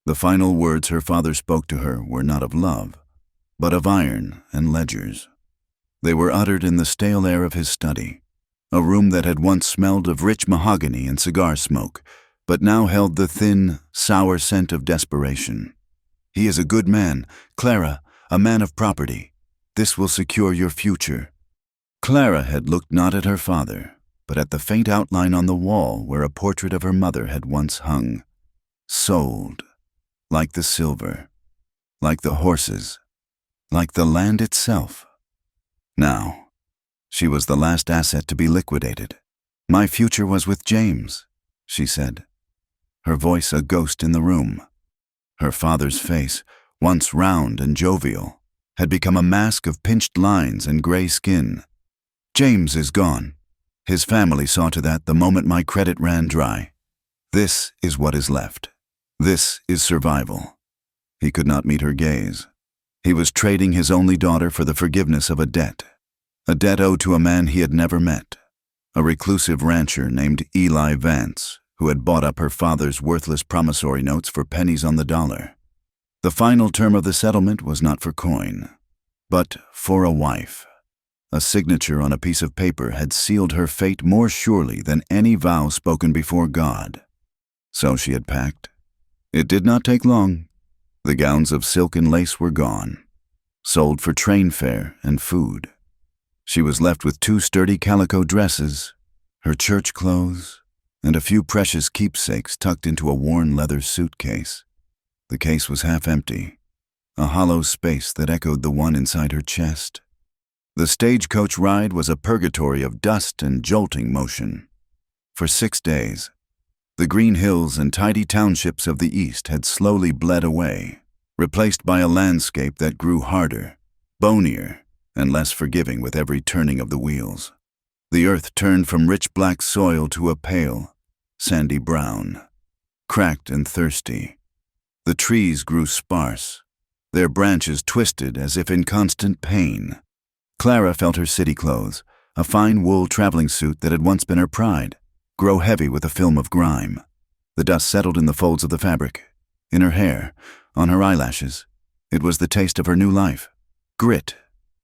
The final words her father spoke to her were not of love, but of iron and ledgers. They were uttered in the stale air of his study, a room that had once smelled of rich mahogany and cigar smoke, but now held the thin, sour scent of desperation. "He is a good man, Clara, a man of property. This will secure your future." Clara had looked not at her father, but at the faint outline on the wall where a portrait of her mother had once hung. Sold, like the silver, like the horses, like the land itself. Now, she was the last asset to be liquidated. "My future was with James," she said, her voice a ghost in the room. Her father's face, once round and jovial, had become a mask of pinched lines and gray skin. "James is gone. His family saw to that the moment my credit ran dry. This is what is left. This is survival." He could not meet her gaze. He was trading his only daughter for the forgiveness of a debt owed to a man he had never met, a reclusive rancher named Eli Vance, who had bought up her father's worthless promissory notes for pennies on the dollar. The final term of the settlement was not for coin, but for a wife. A signature on a piece of paper had sealed her fate more surely than any vow spoken before God. So she had packed. It did not take long. The gowns of silk and lace were gone, sold for train fare and food. She was left with 2 sturdy calico dresses, her church clothes, and a few precious keepsakes tucked into a worn leather suitcase. The case was half empty, a hollow space that echoed the one inside her chest. The stagecoach ride was a purgatory of dust and jolting motion. For 6 days, the green hills and tidy townships of the east had slowly bled away, replaced by a landscape that grew harder, bonier, and less forgiving with every turning of the wheels. The earth turned from rich black soil to a pale, sandy brown, cracked and thirsty. The trees grew sparse, their branches twisted as if in constant pain. Clara felt her city clothes, a fine wool traveling suit that had once been her pride, grow heavy with a film of grime. The dust settled in the folds of the fabric, in her hair, on her eyelashes. It was the taste of her new life. Grit.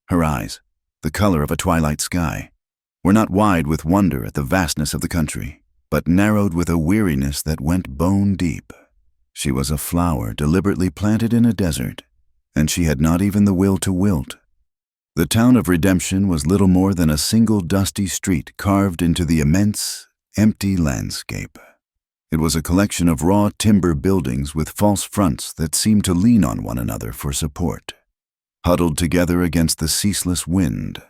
Her eyes, the color of a twilight sky, were not wide with wonder at the vastness of the country, but narrowed with a weariness that went bone deep. She was a flower deliberately planted in a desert, and she had not even the will to wilt. The town of Redemption was little more than a single dusty street carved into the immense, empty landscape. It was a collection of raw timber buildings with false fronts that seemed to lean on one another for support, huddled together against the ceaseless wind.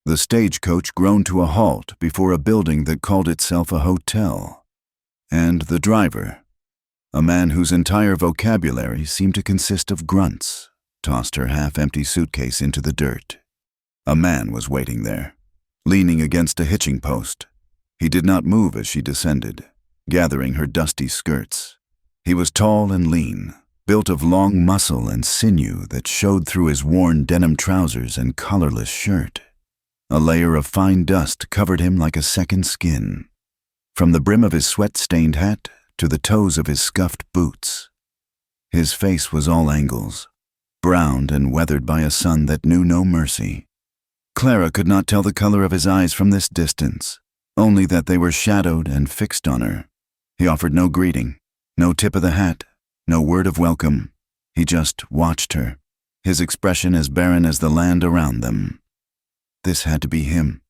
The stagecoach groaned to a halt before a building that called itself a hotel, and the driver, a man whose entire vocabulary seemed to consist of grunts, tossed her half-empty suitcase into the dirt. A man was waiting there, leaning against a hitching post. He did not move as she descended, gathering her dusty skirts. He was tall and lean, built of long muscle and sinew that showed through his worn denim trousers and colorless shirt. A layer of fine dust covered him like a second skin, from the brim of his sweat-stained hat to the toes of his scuffed boots. His face was all angles, browned and weathered by a sun that knew no mercy. Clara could not tell the color of his eyes from this distance, only that they were shadowed and fixed on her. He offered no greeting, no tip of the hat, no word of welcome. He just watched her, his expression as barren as the land around them. This had to be him,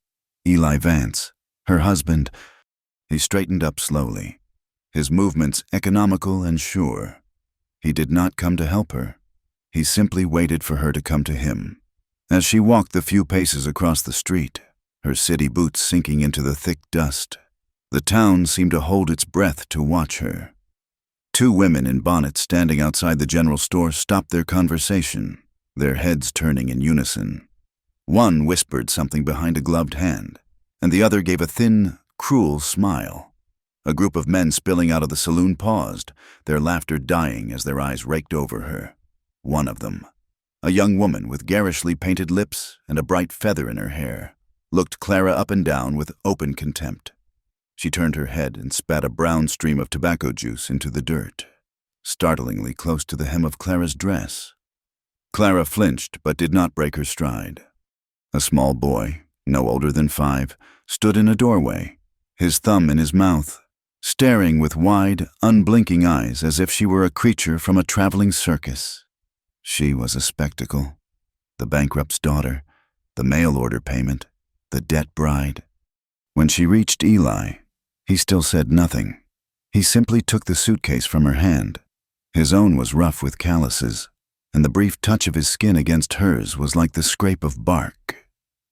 Eli Vance, her husband. He straightened up slowly, his movements economical and sure. He did not come to help her. He simply waited for her to come to him. As she walked the few paces across the street, her city boots sinking into the thick dust, the town seemed to hold its breath to watch her. 2 women in bonnets standing outside the general store stopped their conversation, their heads turning in unison. One whispered something behind a gloved hand, and the other gave a thin, cruel smile. A group of men spilling out of the saloon paused, their laughter dying as their eyes raked over her. One of them, a young woman with garishly painted lips and a bright feather in her hair, looked Clara up and down with open contempt. She turned her head and spat a brown stream of tobacco juice into the dirt. startlingly close to the hem of Clara's dress. Clara flinched but did not break her stride. A small boy, no older than 5, stood in a doorway, his thumb in his mouth, staring with wide, unblinking eyes as if she were a creature from a traveling circus. She was a spectacle. The bankrupt's daughter, the mail order payment, the debt bride. When she reached Eli, he still said nothing. He simply took the suitcase from her hand. His own was rough with calluses, and the brief touch of his skin against hers was like the scrape of bark.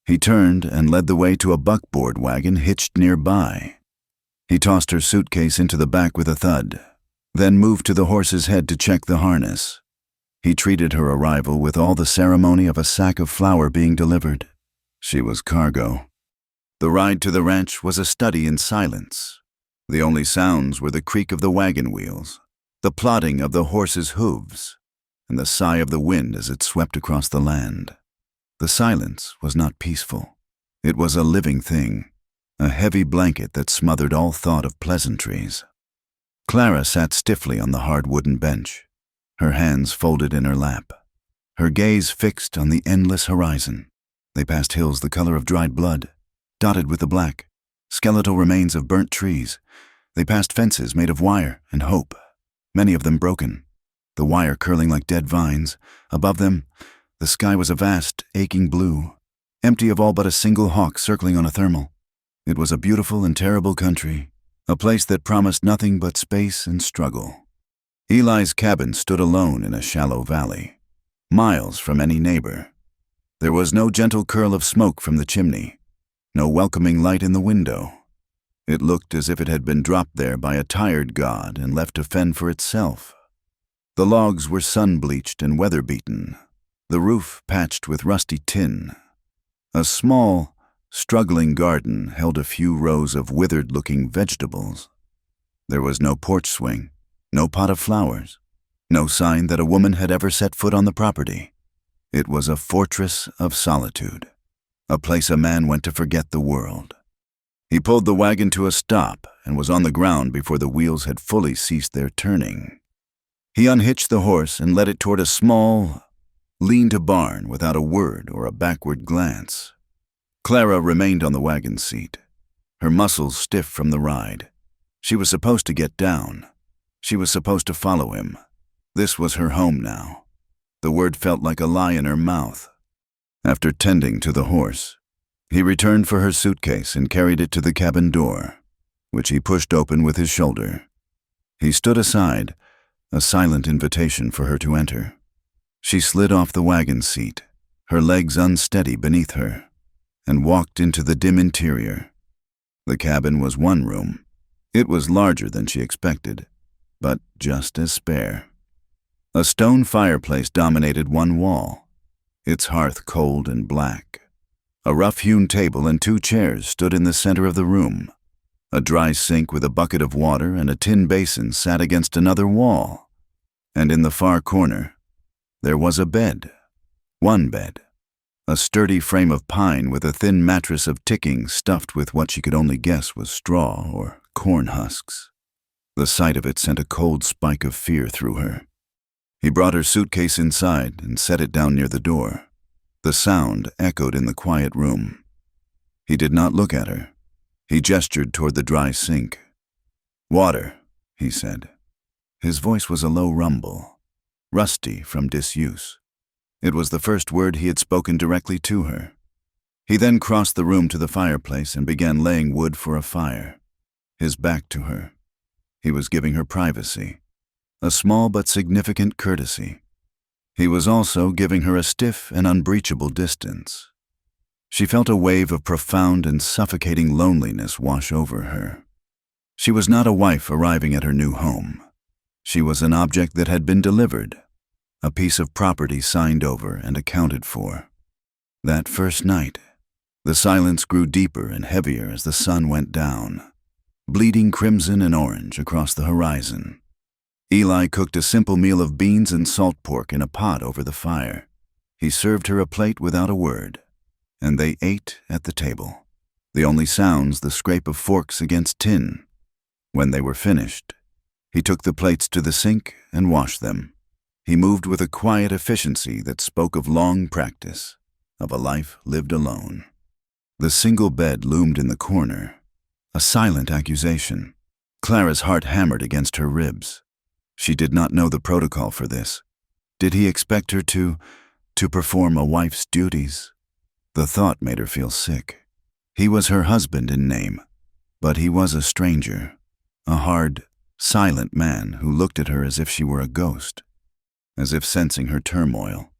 He turned and led the way to a buckboard wagon hitched nearby. He tossed her suitcase into the back with a thud, then moved to the horse's head to check the harness. He treated her arrival with all the ceremony of a sack of flour being delivered. She was cargo. The ride to the ranch was a study in silence. The only sounds were the creak of the wagon wheels, the plodding of the horse's hooves, and the sigh of the wind as it swept across the land. The silence was not peaceful. It was a living thing, a heavy blanket that smothered all thought of pleasantries. Clara sat stiffly on the hard wooden bench, her hands folded in her lap, her gaze fixed on the endless horizon. They passed hills the color of dried blood, dotted with the black, skeletal remains of burnt trees. They passed fences made of wire and hope, many of them broken, the wire curling like dead vines. Above them, the sky was a vast, aching blue, empty of all but a single hawk circling on a thermal. It was a beautiful and terrible country, a place that promised nothing but space and struggle. Eli's cabin stood alone in a shallow valley, miles from any neighbor. There was no gentle curl of smoke from the chimney, no welcoming light in the window. It looked as if it had been dropped there by a tired god and left to fend for itself. The logs were sun-bleached and weather-beaten, the roof patched with rusty tin. A small, struggling garden held a few rows of withered-looking vegetables. There was no porch swing, no pot of flowers, no sign that a woman had ever set foot on the property. It was a fortress of solitude, a place a man went to forget the world. He pulled the wagon to a stop and was on the ground before the wheels had fully ceased their turning. He unhitched the horse and led it toward a small, lean-to barn without a word or a backward glance. Clara remained on the wagon seat, her muscles stiff from the ride. She was supposed to get down. She was supposed to follow him. This was her home now. The word felt like a lie in her mouth. After tending to the horse, he returned for her suitcase and carried it to the cabin door, which he pushed open with his shoulder. He stood aside, a silent invitation for her to enter. She slid off the wagon seat, her legs unsteady beneath her, and walked into the dim interior. The cabin was one room. It was larger than she expected, but just as spare. A stone fireplace dominated one wall, its hearth cold and black. A rough-hewn table and 2 chairs stood in the center of the room. A dry sink with a bucket of water and a tin basin sat against another wall. And in the far corner, there was a bed. One bed. A sturdy frame of pine with a thin mattress of ticking stuffed with what she could only guess was straw or corn husks. The sight of it sent a cold spike of fear through her. He brought her suitcase inside and set it down near the door. The sound echoed in the quiet room. He did not look at her. He gestured toward the dry sink. "Water," he said. His voice was a low rumble, rusty from disuse. It was the first word he had spoken directly to her. He then crossed the room to the fireplace and began laying wood for a fire, his back to her. He was giving her privacy, a small but significant courtesy. He was also giving her a stiff and unbreachable distance. She felt a wave of profound and suffocating loneliness wash over her. She was not a wife arriving at her new home. She was an object that had been delivered, a piece of property signed over and accounted for. That first night, the silence grew deeper and heavier as the sun went down, bleeding crimson and orange across the horizon. Eli cooked a simple meal of beans and salt pork in a pot over the fire. He served her a plate without a word, and they ate at the table. The only sounds the scrape of forks against tin. When they were finished, He took the plates to the sink and washed them. He moved with a quiet efficiency that spoke of long practice, of a life lived alone. The single bed loomed in the corner, a silent accusation. Clara's heart hammered against her ribs. She did not know the protocol for this. Did he expect her to perform a wife's duties? The thought made her feel sick. He was her husband in name, but he was a stranger, a hard, silent man who looked at her as if she were a ghost, as if sensing her turmoil.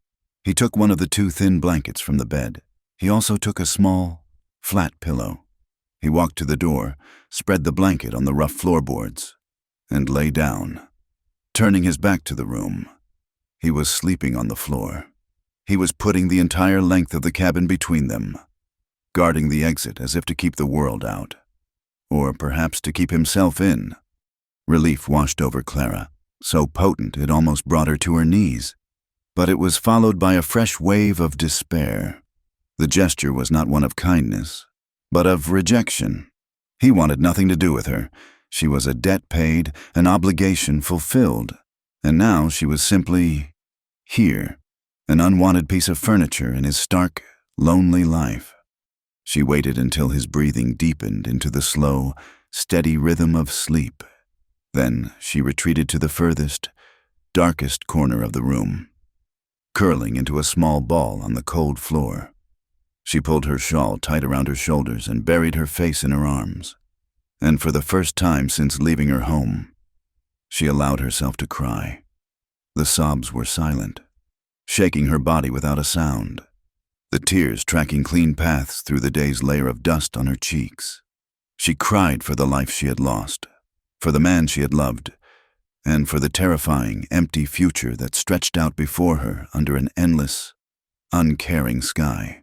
He took one of the 2 thin blankets from the bed. He also took a small, flat pillow. He walked to the door, spread the blanket on the rough floorboards, and lay down, turning his back to the room. He was sleeping on the floor. He was putting the entire length of the cabin between them, guarding the exit as if to keep the world out, or perhaps to keep himself in. Relief washed over Clara, so potent it almost brought her to her knees. But it was followed by a fresh wave of despair. The gesture was not one of kindness, but of rejection. He wanted nothing to do with her. She was a debt paid, an obligation fulfilled, and now she was simply here, an unwanted piece of furniture in his stark, lonely life. She waited until his breathing deepened into the slow, steady rhythm of sleep. Then she retreated to the furthest, darkest corner of the room, curling into a small ball on the cold floor. She pulled her shawl tight around her shoulders and buried her face in her arms. And for the first time since leaving her home, she allowed herself to cry. The sobs were silent, shaking her body without a sound, the tears tracking clean paths through the day's layer of dust on her cheeks. She cried for the life she had lost, for the man she had loved, and for the terrifying, empty future that stretched out before her under an endless, uncaring sky.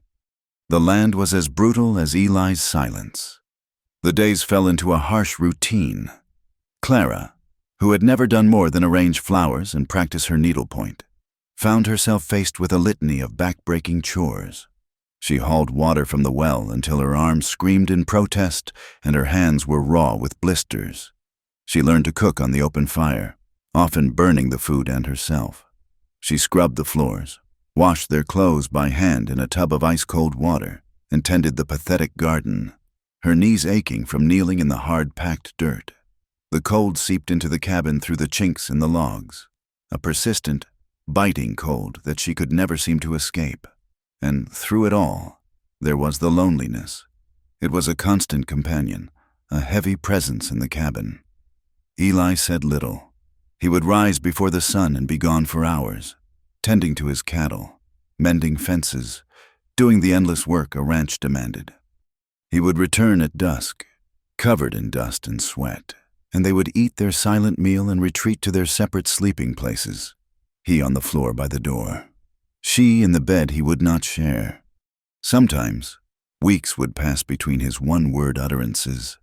The land was as brutal as Eli's silence. The days fell into a harsh routine. Clara, who had never done more than arrange flowers and practice her needlepoint, found herself faced with a litany of back-breaking chores. She hauled water from the well until her arms screamed in protest and her hands were raw with blisters. She learned to cook on the open fire, often burning the food and herself. She scrubbed the floors, washed their clothes by hand in a tub of ice-cold water, and tended the pathetic garden, her knees aching from kneeling in the hard-packed dirt. The cold seeped into the cabin through the chinks in the logs, a persistent, biting cold that she could never seem to escape. And through it all, there was the loneliness. It was a constant companion, a heavy presence in the cabin. Eli said little. He would rise before the sun and be gone for hours, tending to his cattle, mending fences, doing the endless work a ranch demanded. He would return at dusk, covered in dust and sweat, and they would eat their silent meal and retreat to their separate sleeping places. He on the floor by the door, she in the bed he would not share. Sometimes, weeks would pass between his one-word utterances.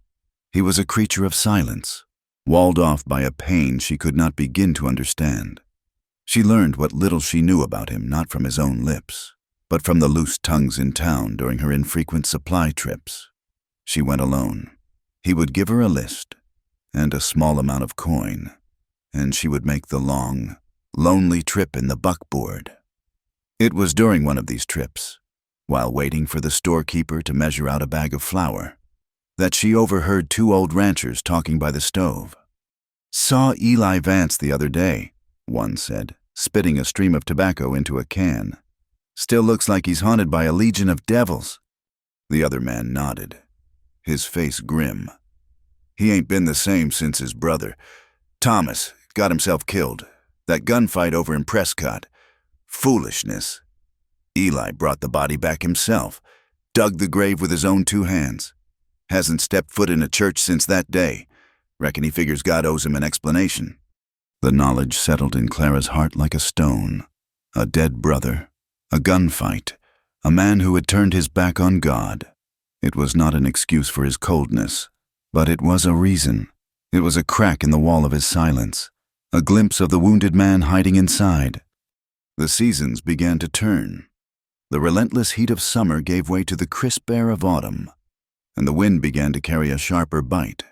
He was a creature of silence, walled off by a pain she could not begin to understand. She learned what little she knew about him not from his own lips, but from the loose tongues in town during her infrequent supply trips. She went alone. He would give her a list and a small amount of coin, and she would make the long, lonely trip in the buckboard. It was during one of these trips, while waiting for the storekeeper to measure out a bag of flour, that she overheard 2 old ranchers talking by the stove. "Saw Eli Vance the other day," one said, spitting a stream of tobacco into a can. "Still looks like he's haunted by a legion of devils." The other man nodded, his face grim. "He ain't been the same since his brother, Thomas, got himself killed. That gunfight over in Prescott. Foolishness. Eli brought the body back himself, dug the grave with his own 2 hands. Hasn't stepped foot in a church since that day. Reckon he figures God owes him an explanation." The knowledge settled in Clara's heart like a stone. A dead brother, a gunfight, a man who had turned his back on God. It was not an excuse for his coldness, but it was a reason. It was a crack in the wall of his silence, a glimpse of the wounded man hiding inside. The seasons began to turn. The relentless heat of summer gave way to the crisp air of autumn, and the wind began to carry a sharper bite.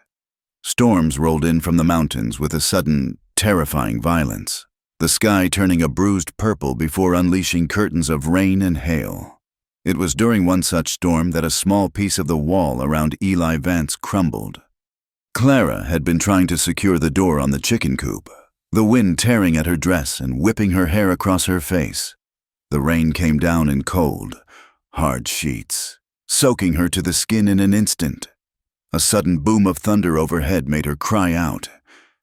Storms rolled in from the mountains with a sudden, terrifying violence, the sky turning a bruised purple before unleashing curtains of rain and hail. It was during one such storm that a small piece of the wall around Eli Vance crumbled. Clara had been trying to secure the door on the chicken coop, the wind tearing at her dress and whipping her hair across her face. The rain came down in cold, hard sheets, soaking her to the skin in an instant. A sudden boom of thunder overhead made her cry out,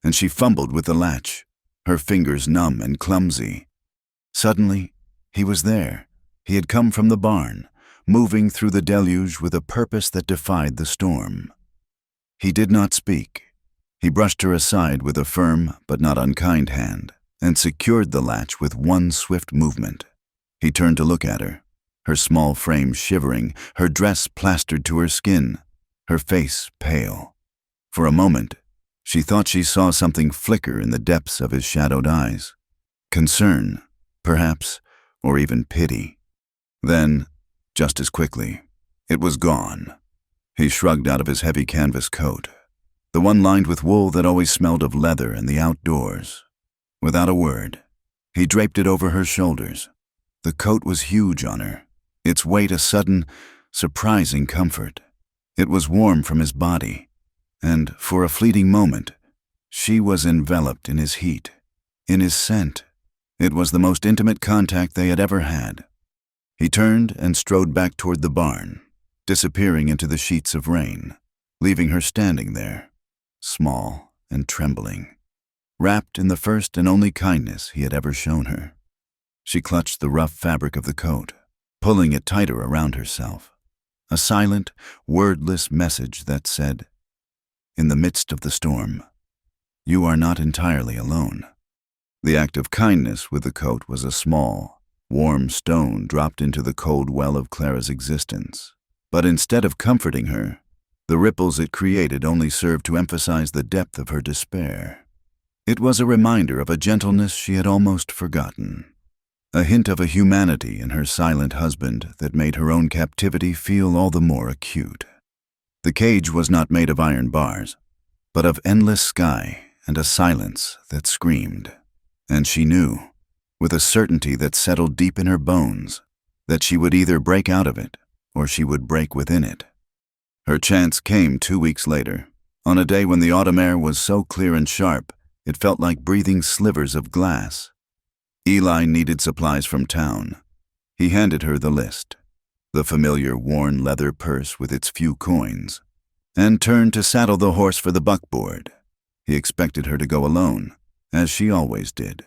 and she fumbled with the latch, her fingers numb and clumsy. Suddenly, he was there. He had come from the barn, moving through the deluge with a purpose that defied the storm. He did not speak. He brushed her aside with a firm but not unkind hand, and secured the latch with one swift movement. He turned to look at her, her small frame shivering, her dress plastered to her skin, her face pale. For a moment, she thought she saw something flicker in the depths of his shadowed eyes. Concern, perhaps, or even pity. Then, just as quickly, it was gone. He shrugged out of his heavy canvas coat, the one lined with wool that always smelled of leather and the outdoors. Without a word, he draped it over her shoulders. The coat was huge on her, its weight a sudden, surprising comfort. It was warm from his body, and for a fleeting moment, she was enveloped in his heat, in his scent. It was the most intimate contact they had ever had. He turned and strode back toward the barn, disappearing into the sheets of rain, leaving her standing there, small and trembling, wrapped in the first and only kindness he had ever shown her. She clutched the rough fabric of the coat, pulling it tighter around herself. A silent, wordless message that said, "In the midst of the storm, you are not entirely alone." The act of kindness with the coat was a small, warm stone dropped into the cold well of Clara's existence. But instead of comforting her, the ripples it created only served to emphasize the depth of her despair. It was a reminder of a gentleness she had almost forgotten. A hint of a humanity in her silent husband that made her own captivity feel all the more acute. The cage was not made of iron bars, but of endless sky and a silence that screamed. And she knew, with a certainty that settled deep in her bones, that she would either break out of it or she would break within it. Her chance came 2 weeks later, on a day when the autumn air was so clear and sharp it felt like breathing slivers of glass. Eli needed supplies from town. He handed her the list, the familiar worn leather purse with its few coins, and turned to saddle the horse for the buckboard. He expected her to go alone, as she always did.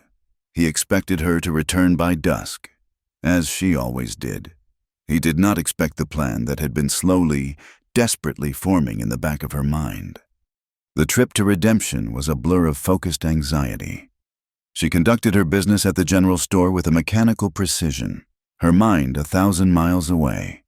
He expected her to return by dusk, as she always did. He did not expect the plan that had been slowly, desperately forming in the back of her mind. The trip to redemption was a blur of focused anxiety. She conducted her business at the general store with a mechanical precision, her mind 1,000 miles away.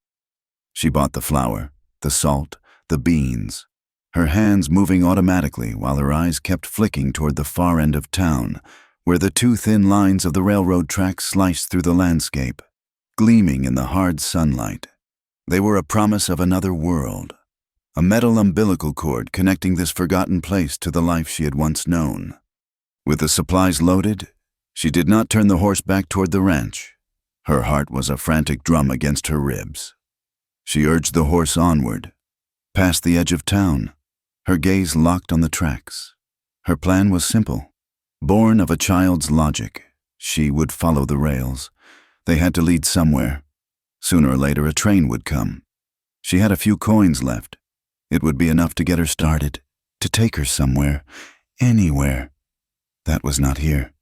She bought the flour, the salt, the beans, her hands moving automatically while her eyes kept flicking toward the far end of town, where the two thin lines of the railroad tracks sliced through the landscape, gleaming in the hard sunlight. They were a promise of another world, a metal umbilical cord connecting this forgotten place to the life she had once known. With the supplies loaded, she did not turn the horse back toward the ranch. Her heart was a frantic drum against her ribs. She urged the horse onward, past the edge of town, her gaze locked on the tracks. Her plan was simple. Born of a child's logic, she would follow the rails. They had to lead somewhere. Sooner or later, a train would come. She had a few coins left. It would be enough to get her started, to take her somewhere, anywhere. That was not here.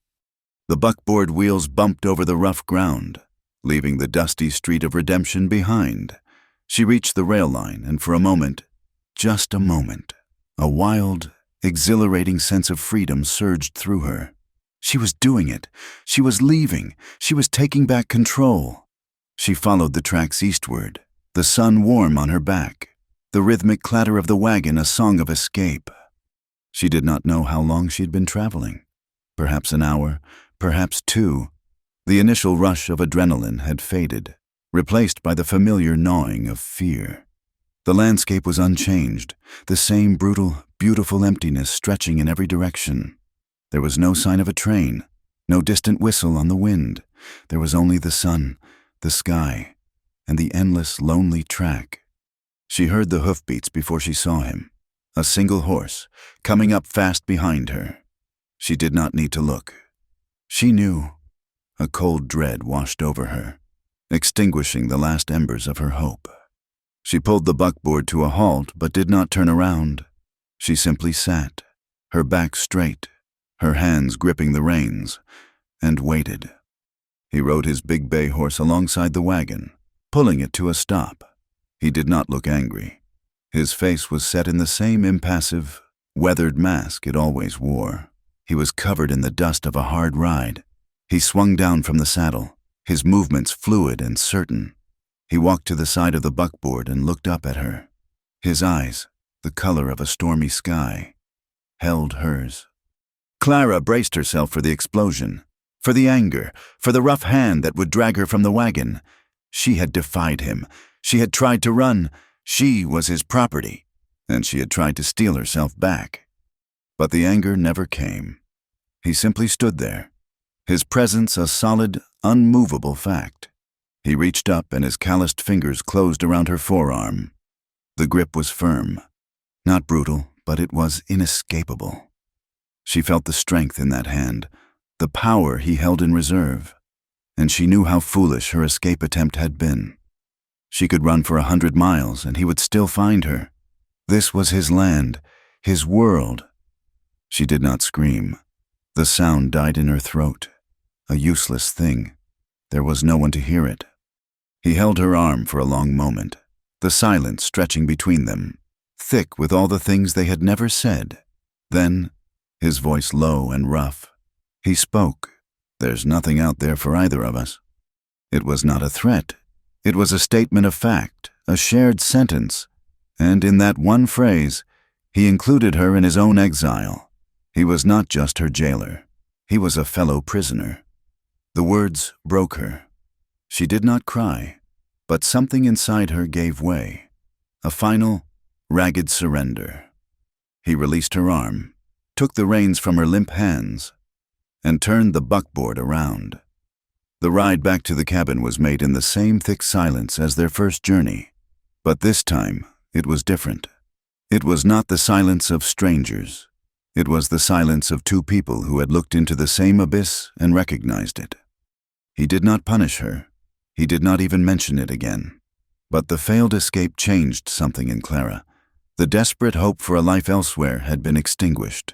The buckboard wheels bumped over the rough ground, leaving the dusty street of redemption behind. She reached the rail line, and for a moment, just a moment, a wild, exhilarating sense of freedom surged through her. She was doing it. She was leaving. She was taking back control. She followed the tracks eastward, the sun warm on her back, the rhythmic clatter of the wagon a song of escape. She did not know how long she had been traveling. Perhaps an hour, perhaps 2. The initial rush of adrenaline had faded, replaced by the familiar gnawing of fear. The landscape was unchanged, the same brutal, beautiful emptiness stretching in every direction. There was no sign of a train, no distant whistle on the wind. There was only the sun, the sky, and the endless, lonely track. She heard the hoofbeats before she saw him. A single horse, coming up fast behind her. She did not need to look. She knew. A cold dread washed over her, extinguishing the last embers of her hope. She pulled the buckboard to a halt but did not turn around. She simply sat, her back straight, her hands gripping the reins, and waited. He rode his big bay horse alongside the wagon, pulling it to a stop. He did not look angry. His face was set in the same impassive, weathered mask it always wore. He was covered in the dust of a hard ride. He swung down from the saddle, his movements fluid and certain. He walked to the side of the buckboard and looked up at her. His eyes, the color of a stormy sky, held hers. Clara braced herself for the explosion, for the anger, for the rough hand that would drag her from the wagon. She had defied him. She had tried to run. She was his property, and she had tried to steal herself back. But the anger never came. He simply stood there, his presence a solid, unmovable fact. He reached up and his calloused fingers closed around her forearm. The grip was firm. Not brutal, but it was inescapable. She felt the strength in that hand, the power he held in reserve, and she knew how foolish her escape attempt had been. She could run for 100 miles and he would still find her. This was his land, his world. She did not scream. The sound died in her throat, a useless thing. There was no one to hear it. He held her arm for a long moment, the silence stretching between them, thick with all the things they had never said. Then, his voice low and rough, he spoke. "There's nothing out there for either of us." It was not a threat. It was a statement of fact, a shared sentence, and in that one phrase, he included her in his own exile. He was not just her jailer. He was a fellow prisoner. The words broke her. She did not cry, but something inside her gave way. A final, ragged surrender. He released her arm, took the reins from her limp hands, and turned the buckboard around. The ride back to the cabin was made in the same thick silence as their first journey, but this time it was different. It was not the silence of strangers. It was the silence of two people who had looked into the same abyss and recognized it. He did not punish her. He did not even mention it again. But the failed escape changed something in Clara. The desperate hope for a life elsewhere had been extinguished,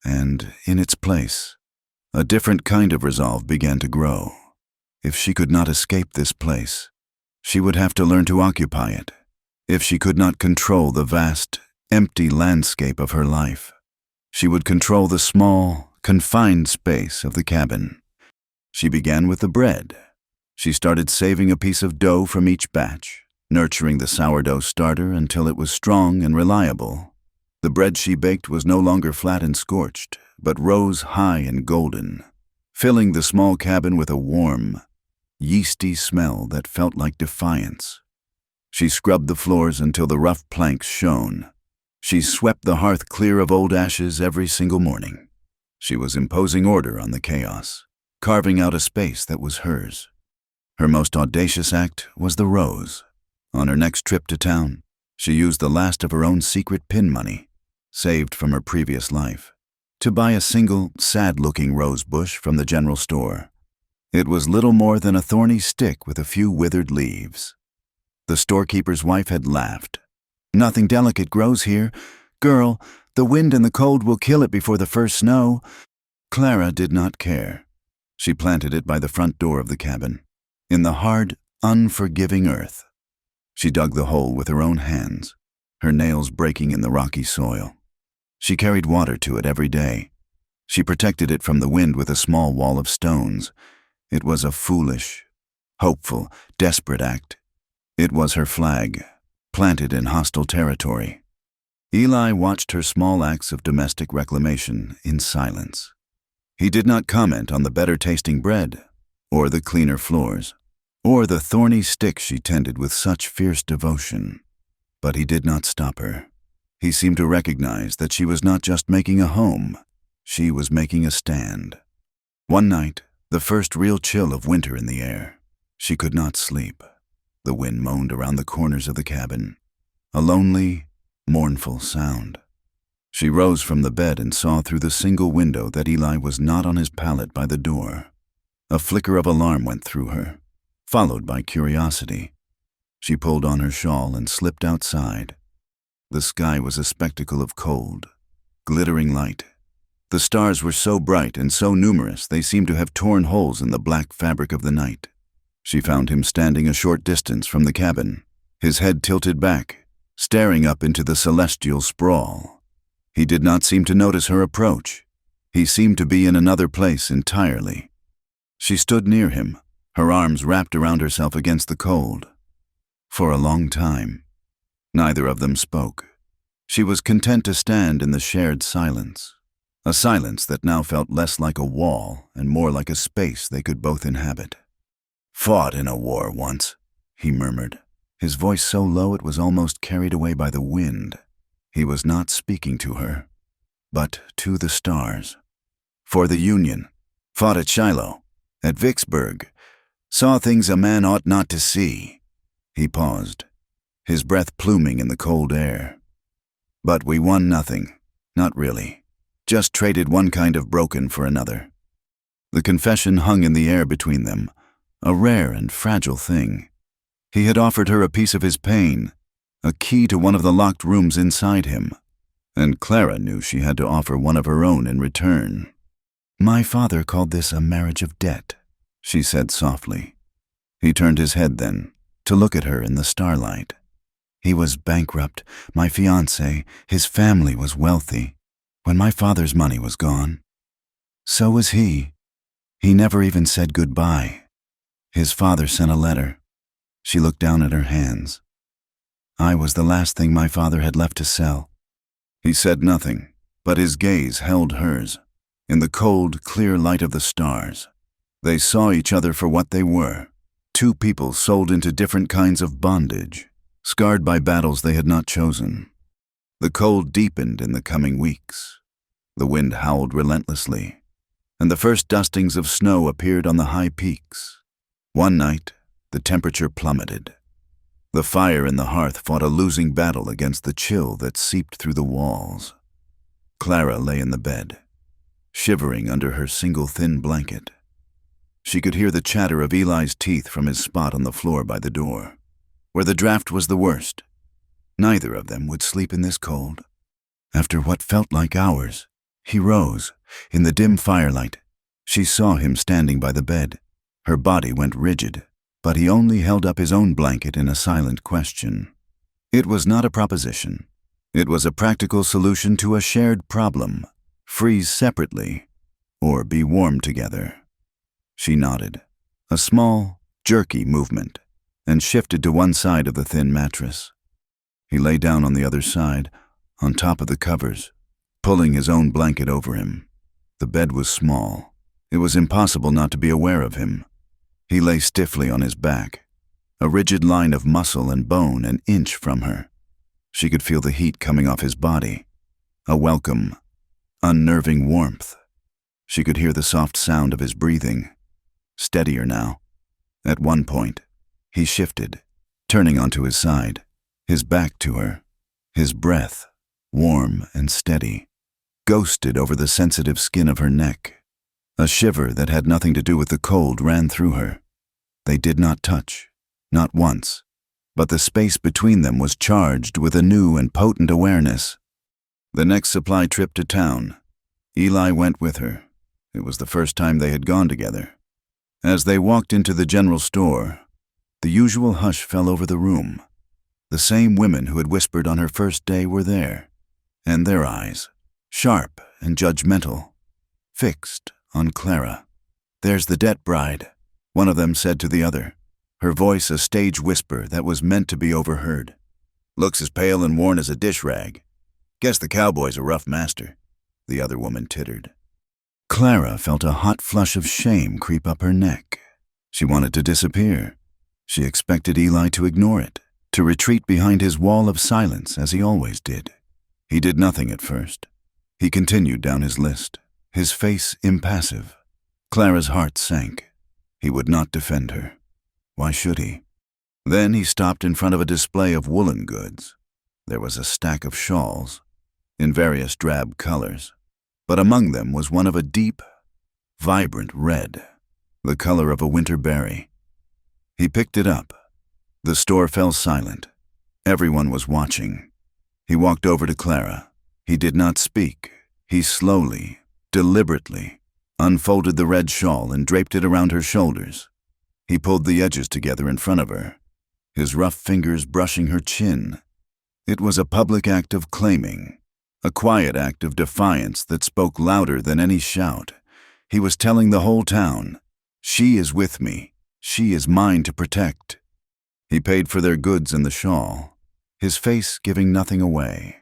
and in its place, a different kind of resolve began to grow. If she could not escape this place, she would have to learn to occupy it. If she could not control the vast, empty landscape of her life, she would control the small, confined space of the cabin. She began with the bread. She started saving a piece of dough from each batch, nurturing the sourdough starter until it was strong and reliable. The bread she baked was no longer flat and scorched, but rose high and golden, filling the small cabin with a warm, yeasty smell that felt like defiance. She scrubbed the floors until the rough planks shone. She swept the hearth clear of old ashes every single morning. She was imposing order on the chaos, carving out a space that was hers. Her most audacious act was the rose. On her next trip to town, she used the last of her own secret pin money, saved from her previous life, to buy a single, sad-looking rose bush from the general store. It was little more than a thorny stick with a few withered leaves. The storekeeper's wife had laughed. "Nothing delicate grows here. Girl, the wind and the cold will kill it before the first snow." Clara did not care. She planted it by the front door of the cabin, in the hard, unforgiving earth. She dug the hole with her own hands, her nails breaking in the rocky soil. She carried water to it every day. She protected it from the wind with a small wall of stones. It was a foolish, hopeful, desperate act. It was her flag, planted in hostile territory. Eli watched her small acts of domestic reclamation in silence. He did not comment on the better-tasting bread, or the cleaner floors, or the thorny stick she tended with such fierce devotion. But he did not stop her. He seemed to recognize that she was not just making a home, she was making a stand. One night, the first real chill of winter in the air, she could not sleep. The wind moaned around the corners of the cabin, a lonely, mournful sound. She rose from the bed and saw through the single window that Eli was not on his pallet by the door. A flicker of alarm went through her, followed by curiosity. She pulled on her shawl and slipped outside. The sky was a spectacle of cold, glittering light. The stars were so bright and so numerous they seemed to have torn holes in the black fabric of the night. She found him standing a short distance from the cabin, his head tilted back, staring up into the celestial sprawl. He did not seem to notice her approach. He seemed to be in another place entirely. She stood near him, her arms wrapped around herself against the cold. For a long time, neither of them spoke. She was content to stand in the shared silence, a silence that now felt less like a wall and more like a space they could both inhabit. "Fought in a war once," he murmured, his voice so low it was almost carried away by the wind. He was not speaking to her, but to the stars. "For the Union. Fought at Shiloh, at Vicksburg. Saw things a man ought not to see." He paused, his breath pluming in the cold air. "But we won nothing, not really. Just traded one kind of broken for another." The confession hung in the air between them, a rare and fragile thing. He had offered her a piece of his pain, a key to one of the locked rooms inside him, and Clara knew she had to offer one of her own in return. "My father called this a marriage of debt," she said softly. He turned his head then, to look at her in the starlight. "He was bankrupt, my fiancé, his family was wealthy, when my father's money was gone. So was he. He never even said goodbye. His father sent a letter." She looked down at her hands. "I was the last thing my father had left to sell." He said nothing, but his gaze held hers. In the cold, clear light of the stars, they saw each other for what they were. Two people sold into different kinds of bondage, scarred by battles they had not chosen. The cold deepened in the coming weeks. The wind howled relentlessly, and the first dustings of snow appeared on the high peaks. One night, the temperature plummeted. The fire in the hearth fought a losing battle against the chill that seeped through the walls. Clara lay in the bed, shivering under her single thin blanket. She could hear the chatter of Eli's teeth from his spot on the floor by the door, where the draft was the worst. Neither of them would sleep in this cold. After what felt like hours, he rose. In the dim firelight, she saw him standing by the bed. Her body went rigid, but he only held up his own blanket in a silent question. It was not a proposition. It was a practical solution to a shared problem: freeze separately or be warm together. She nodded, a small, jerky movement, and shifted to one side of the thin mattress. He lay down on the other side, on top of the covers, pulling his own blanket over him. The bed was small. It was impossible not to be aware of him. He lay stiffly on his back, a rigid line of muscle and bone an inch from her. She could feel the heat coming off his body, a welcome, unnerving warmth. She could hear the soft sound of his breathing, steadier now. At one point, he shifted, turning onto his side, his back to her. His breath, warm and steady, ghosted over the sensitive skin of her neck. A shiver that had nothing to do with the cold ran through her. They did not touch, not once, but the space between them was charged with a new and potent awareness. The next supply trip to town, Eli went with her. It was the first time they had gone together. As they walked into the general store, the usual hush fell over the room. The same women who had whispered on her first day were there, and their eyes, sharp and judgmental, fixed on Clara. "There's the debt bride," one of them said to the other, her voice a stage whisper that was meant to be overheard. "Looks as pale and worn as a dish rag. Guess the cowboy's a rough master," the other woman tittered. Clara felt a hot flush of shame creep up her neck. She wanted to disappear. She expected Eli to ignore it, to retreat behind his wall of silence as he always did. He did nothing at first. He continued down his list, his face impassive. Clara's heart sank. He would not defend her. Why should he? Then he stopped in front of a display of woolen goods. There was a stack of shawls, in various drab colors, but among them was one of a deep, vibrant red, the color of a winter berry. He picked it up. The store fell silent. Everyone was watching. He walked over to Clara. He did not speak. He slowly, deliberately, unfolded the red shawl and draped it around her shoulders. He pulled the edges together in front of her, his rough fingers brushing her chin. It was a public act of claiming, a quiet act of defiance that spoke louder than any shout. He was telling the whole town, "She is with me. She is mine to protect." He paid for their goods and the shawl, his face giving nothing away.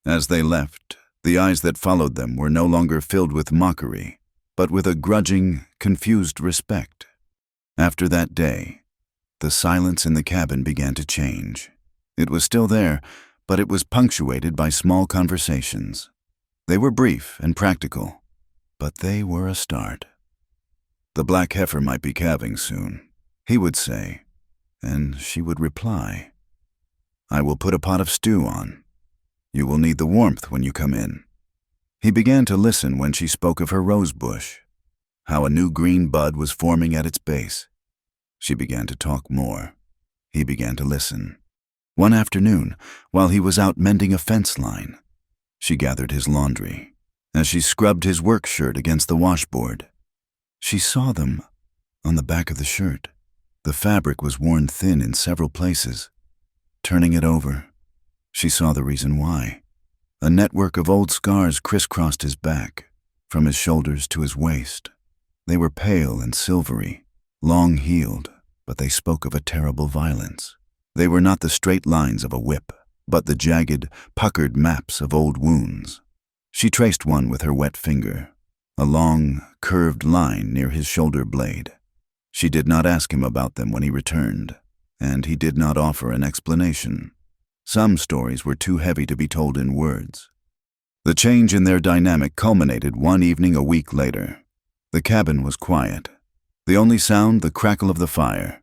As they left, the eyes that followed them were no longer filled with mockery, but with a grudging, confused respect. After that day, the silence in the cabin began to change. It was still there, but it was punctuated by small conversations. They were brief and practical, but they were a start. The black heifer might be calving soon, he would say, and she would reply, "I will put a pot of stew on. You will need the warmth when you come in." He began to listen when she spoke of her rose bush, how a new green bud was forming at its base. She began to talk more. He began to listen. One afternoon, while he was out mending a fence line, she gathered his laundry. As she scrubbed his work shirt against the washboard, she saw them on the back of the shirt. The fabric was worn thin in several places. Turning it over, she saw the reason why. A network of old scars crisscrossed his back, from his shoulders to his waist. They were pale and silvery, long-healed, but they spoke of a terrible violence. They were not the straight lines of a whip, but the jagged, puckered maps of old wounds. She traced one with her wet finger, a long, curved line near his shoulder blade. She did not ask him about them when he returned, and he did not offer an explanation. Some stories were too heavy to be told in words. The change in their dynamic culminated one evening a week later. The cabin was quiet. The only sound, the crackle of the fire.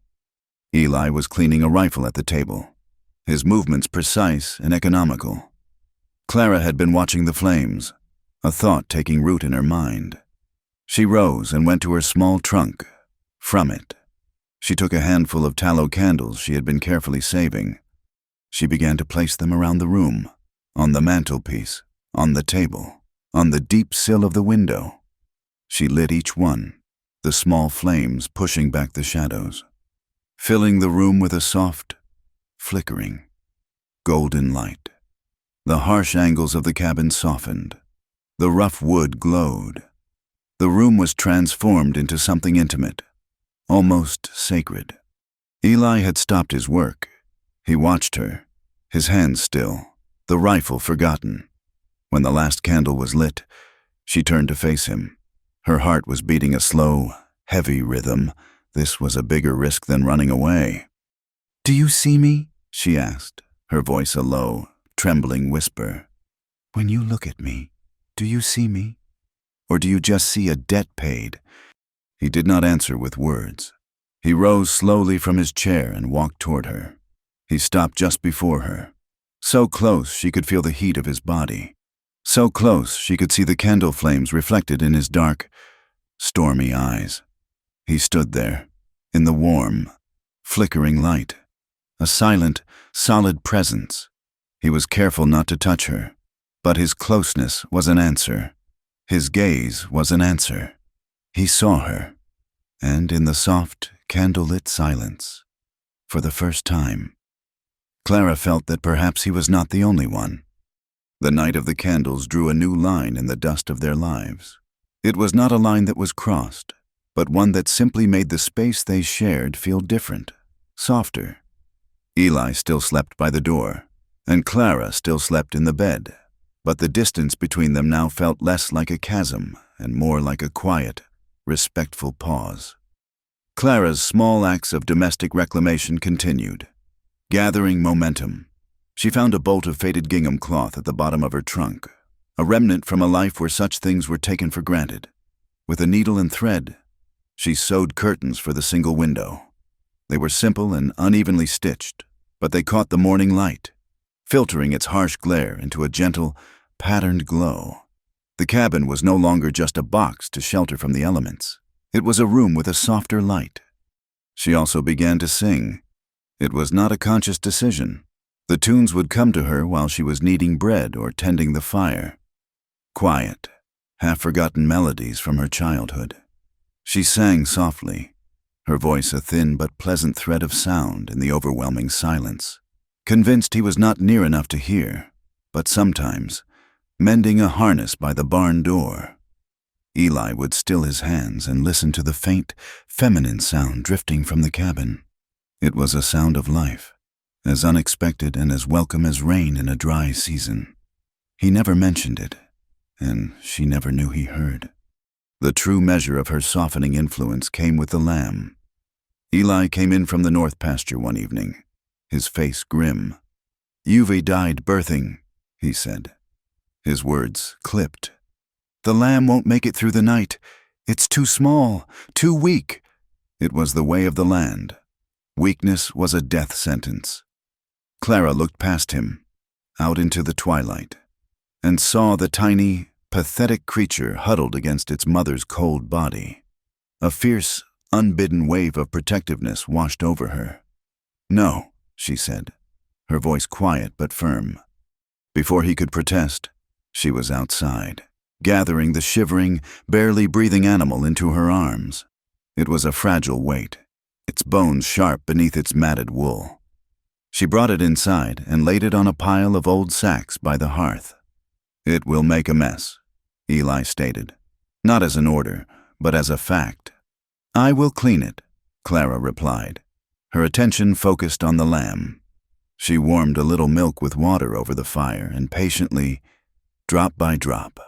Eli was cleaning a rifle at the table, his movements precise and economical. Clara had been watching the flames, a thought taking root in her mind. She rose and went to her small trunk. From it, she took a handful of tallow candles she had been carefully saving. She began to place them around the room, on the mantelpiece, on the table, on the deep sill of the window. She lit each one, the small flames pushing back the shadows, filling the room with a soft, flickering, golden light. The harsh angles of the cabin softened. The rough wood glowed. The room was transformed into something intimate, almost sacred. Eli had stopped his work. He watched her, his hands still, the rifle forgotten. When the last candle was lit, she turned to face him. Her heart was beating a slow, heavy rhythm. This was a bigger risk than running away. "Do you see me?" she asked, her voice a low, trembling whisper. "When you look at me, do you see me? Or do you just see a debt paid?" He did not answer with words. He rose slowly from his chair and walked toward her. He stopped just before her. So close she could feel the heat of his body. So close she could see the candle flames reflected in his dark, stormy eyes. He stood there, in the warm, flickering light, a silent, solid presence. He was careful not to touch her, but his closeness was an answer. His gaze was an answer. He saw her, and in the soft, candlelit silence, for the first time, Clara felt that perhaps he was not the only one. The night of the candles drew a new line in the dust of their lives. It was not a line that was crossed, but one that simply made the space they shared feel different, softer. Eli still slept by the door, and Clara still slept in the bed, but the distance between them now felt less like a chasm and more like a quiet, respectful pause. Clara's small acts of domestic reclamation continued. Gathering momentum, she found a bolt of faded gingham cloth at the bottom of her trunk, a remnant from a life where such things were taken for granted. With a needle and thread, she sewed curtains for the single window. They were simple and unevenly stitched, but they caught the morning light, filtering its harsh glare into a gentle, patterned glow. The cabin was no longer just a box to shelter from the elements. It was a room with a softer light. She also began to sing. It was not a conscious decision. The tunes would come to her while she was kneading bread or tending the fire. Quiet, half-forgotten melodies from her childhood. She sang softly, her voice a thin but pleasant thread of sound in the overwhelming silence. Convinced he was not near enough to hear, but sometimes, mending a harness by the barn door, Eli would still his hands and listen to the faint, feminine sound drifting from the cabin. It was a sound of life, as unexpected and as welcome as rain in a dry season. He never mentioned it, and she never knew he heard. The true measure of her softening influence came with the lamb. Eli came in from the north pasture one evening, his face grim. "You've died birthing," he said. His words clipped. "The lamb won't make it through the night. It's too small, too weak." It was the way of the land. Weakness was a death sentence. Clara looked past him, out into the twilight, and saw the tiny, pathetic creature huddled against its mother's cold body. A fierce, unbidden wave of protectiveness washed over her. "No," she said, her voice quiet but firm. Before he could protest, she was outside, gathering the shivering, barely breathing animal into her arms. It was a fragile weight, its bones sharp beneath its matted wool. She brought it inside and laid it on a pile of old sacks by the hearth. "It will make a mess," Eli stated, not as an order, but as a fact. "I will clean it," Clara replied, her attention focused on the lamb. She warmed a little milk with water over the fire and patiently, drop by drop,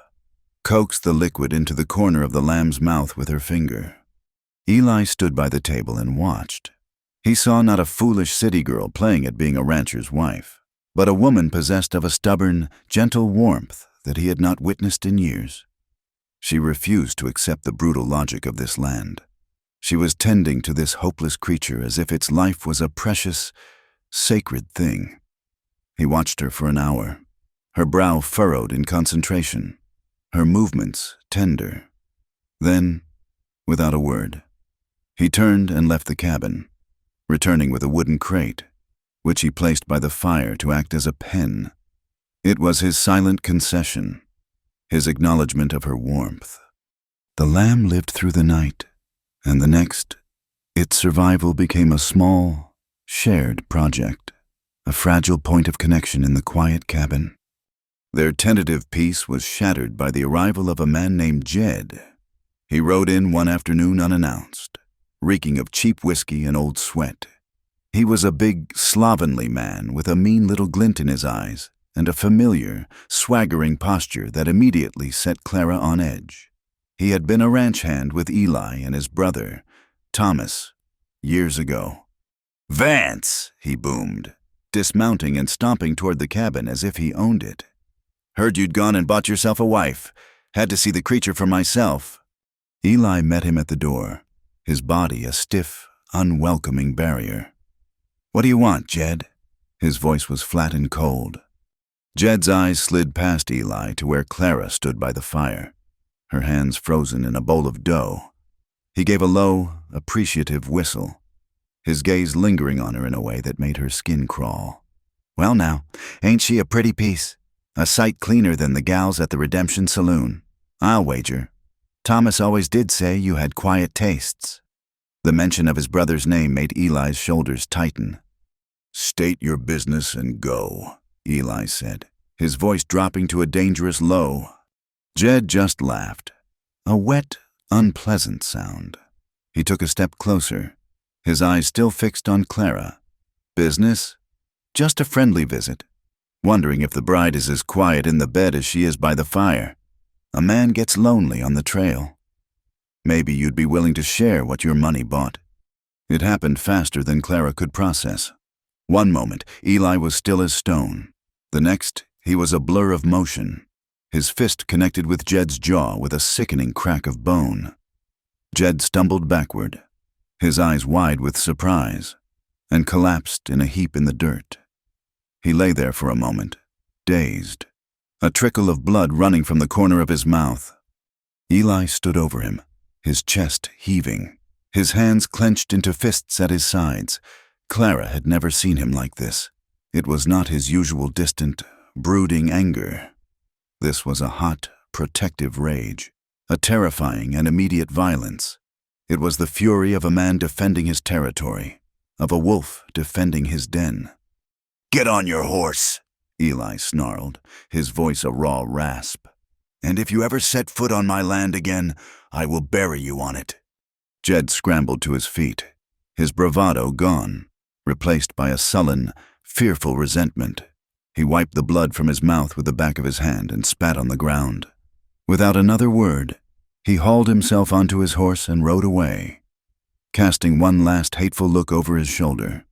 coaxed the liquid into the corner of the lamb's mouth with her finger. Eli stood by the table and watched. He saw not a foolish city girl playing at being a rancher's wife, but a woman possessed of a stubborn, gentle warmth that he had not witnessed in years. She refused to accept the brutal logic of this land. She was tending to this hopeless creature as if its life was a precious, sacred thing. He watched her for an hour, her brow furrowed in concentration, her movements tender. Then, without a word, he turned and left the cabin, returning with a wooden crate, which he placed by the fire to act as a pen. It was his silent concession, his acknowledgement of her warmth. The lamb lived through the night, and the next, its survival became a small, shared project, a fragile point of connection in the quiet cabin. Their tentative peace was shattered by the arrival of a man named Jed. He rode in one afternoon unannounced, reeking of cheap whiskey and old sweat. He was a big, slovenly man with a mean little glint in his eyes and a familiar, swaggering posture that immediately set Clara on edge. He had been a ranch hand with Eli and his brother, Thomas, years ago. "Vance!" he boomed, dismounting and stomping toward the cabin as if he owned it. "Heard you'd gone and bought yourself a wife. Had to see the creature for myself." Eli met him at the door, his body a stiff, unwelcoming barrier. "What do you want, Jed?" His voice was flat and cold. Jed's eyes slid past Eli to where Clara stood by the fire, her hands frozen in a bowl of dough. He gave a low, appreciative whistle, his gaze lingering on her in a way that made her skin crawl. "Well now, ain't she a pretty piece? A sight cleaner than the gals at the Redemption Saloon. I'll wager. Thomas always did say you had quiet tastes." The mention of his brother's name made Eli's shoulders tighten. "State your business and go," Eli said, his voice dropping to a dangerous low. Jed just laughed, a wet, unpleasant sound. He took a step closer, his eyes still fixed on Clara. "Business? Just a friendly visit. Wondering if the bride is as quiet in the bed as she is by the fire. A man gets lonely on the trail. Maybe you'd be willing to share what your money bought." It happened faster than Clara could process. One moment, Eli was still as stone. The next, he was a blur of motion. His fist connected with Jed's jaw with a sickening crack of bone. Jed stumbled backward, his eyes wide with surprise, and collapsed in a heap in the dirt. He lay there for a moment, dazed, a trickle of blood running from the corner of his mouth. Eli stood over him, his chest heaving, his hands clenched into fists at his sides. Clara had never seen him like this. It was not his usual distant, brooding anger. This was a hot, protective rage, a terrifying and immediate violence. It was the fury of a man defending his territory, of a wolf defending his den. "Get on your horse," Eli snarled, his voice a raw rasp. "And if you ever set foot on my land again, I will bury you on it." Jed scrambled to his feet, his bravado gone, replaced by a sullen, fearful resentment. He wiped the blood from his mouth with the back of his hand and spat on the ground. Without another word, he hauled himself onto his horse and rode away, casting one last hateful look over his shoulder.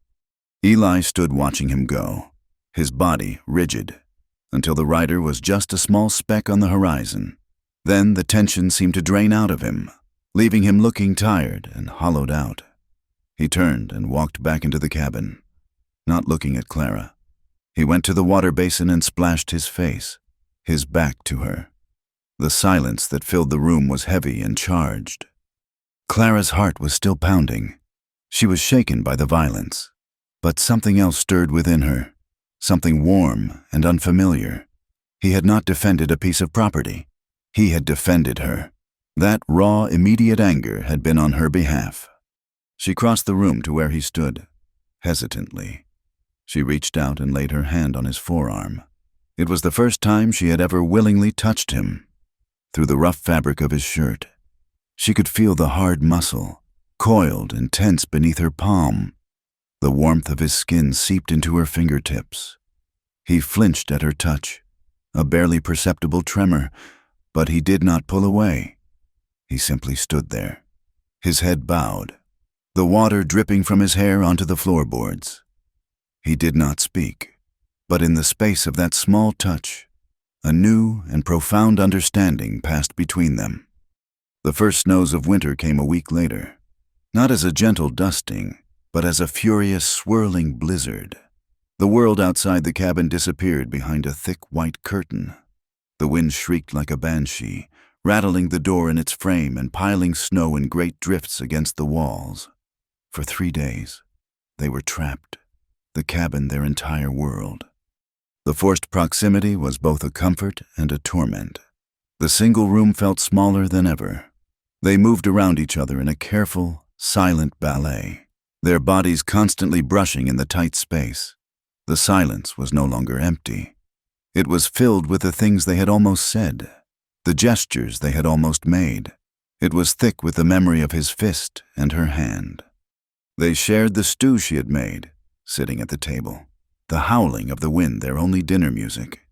Eli stood watching him go, his body rigid, until the rider was just a small speck on the horizon. Then the tension seemed to drain out of him, leaving him looking tired and hollowed out. He turned and walked back into the cabin, not looking at Clara. He went to the water basin and splashed his face, his back to her. The silence that filled the room was heavy and charged. Clara's heart was still pounding. She was shaken by the violence, but something else stirred within her, something warm and unfamiliar. He had not defended a piece of property. He had defended her. That raw, immediate anger had been on her behalf. She crossed the room to where he stood, hesitantly. She reached out and laid her hand on his forearm. It was the first time she had ever willingly touched him. Through the rough fabric of his shirt, she could feel the hard muscle, coiled and tense beneath her palm. The warmth of his skin seeped into her fingertips. He flinched at her touch, a barely perceptible tremor, but he did not pull away. He simply stood there, his head bowed, the water dripping from his hair onto the floorboards. He did not speak, but in the space of that small touch, a new and profound understanding passed between them. The first snows of winter came a week later, not as a gentle dusting, but as a furious, swirling blizzard. The world outside the cabin disappeared behind a thick white curtain. The wind shrieked like a banshee, rattling the door in its frame and piling snow in great drifts against the walls. For 3 days, they were trapped, the cabin their entire world. The forced proximity was both a comfort and a torment. The single room felt smaller than ever. They moved around each other in a careful, silent ballet, their bodies constantly brushing in the tight space. The silence was no longer empty. It was filled with the things they had almost said, the gestures they had almost made. It was thick with the memory of his fist and her hand. They shared the stew she had made, sitting at the table, the howling of the wind their only dinner music.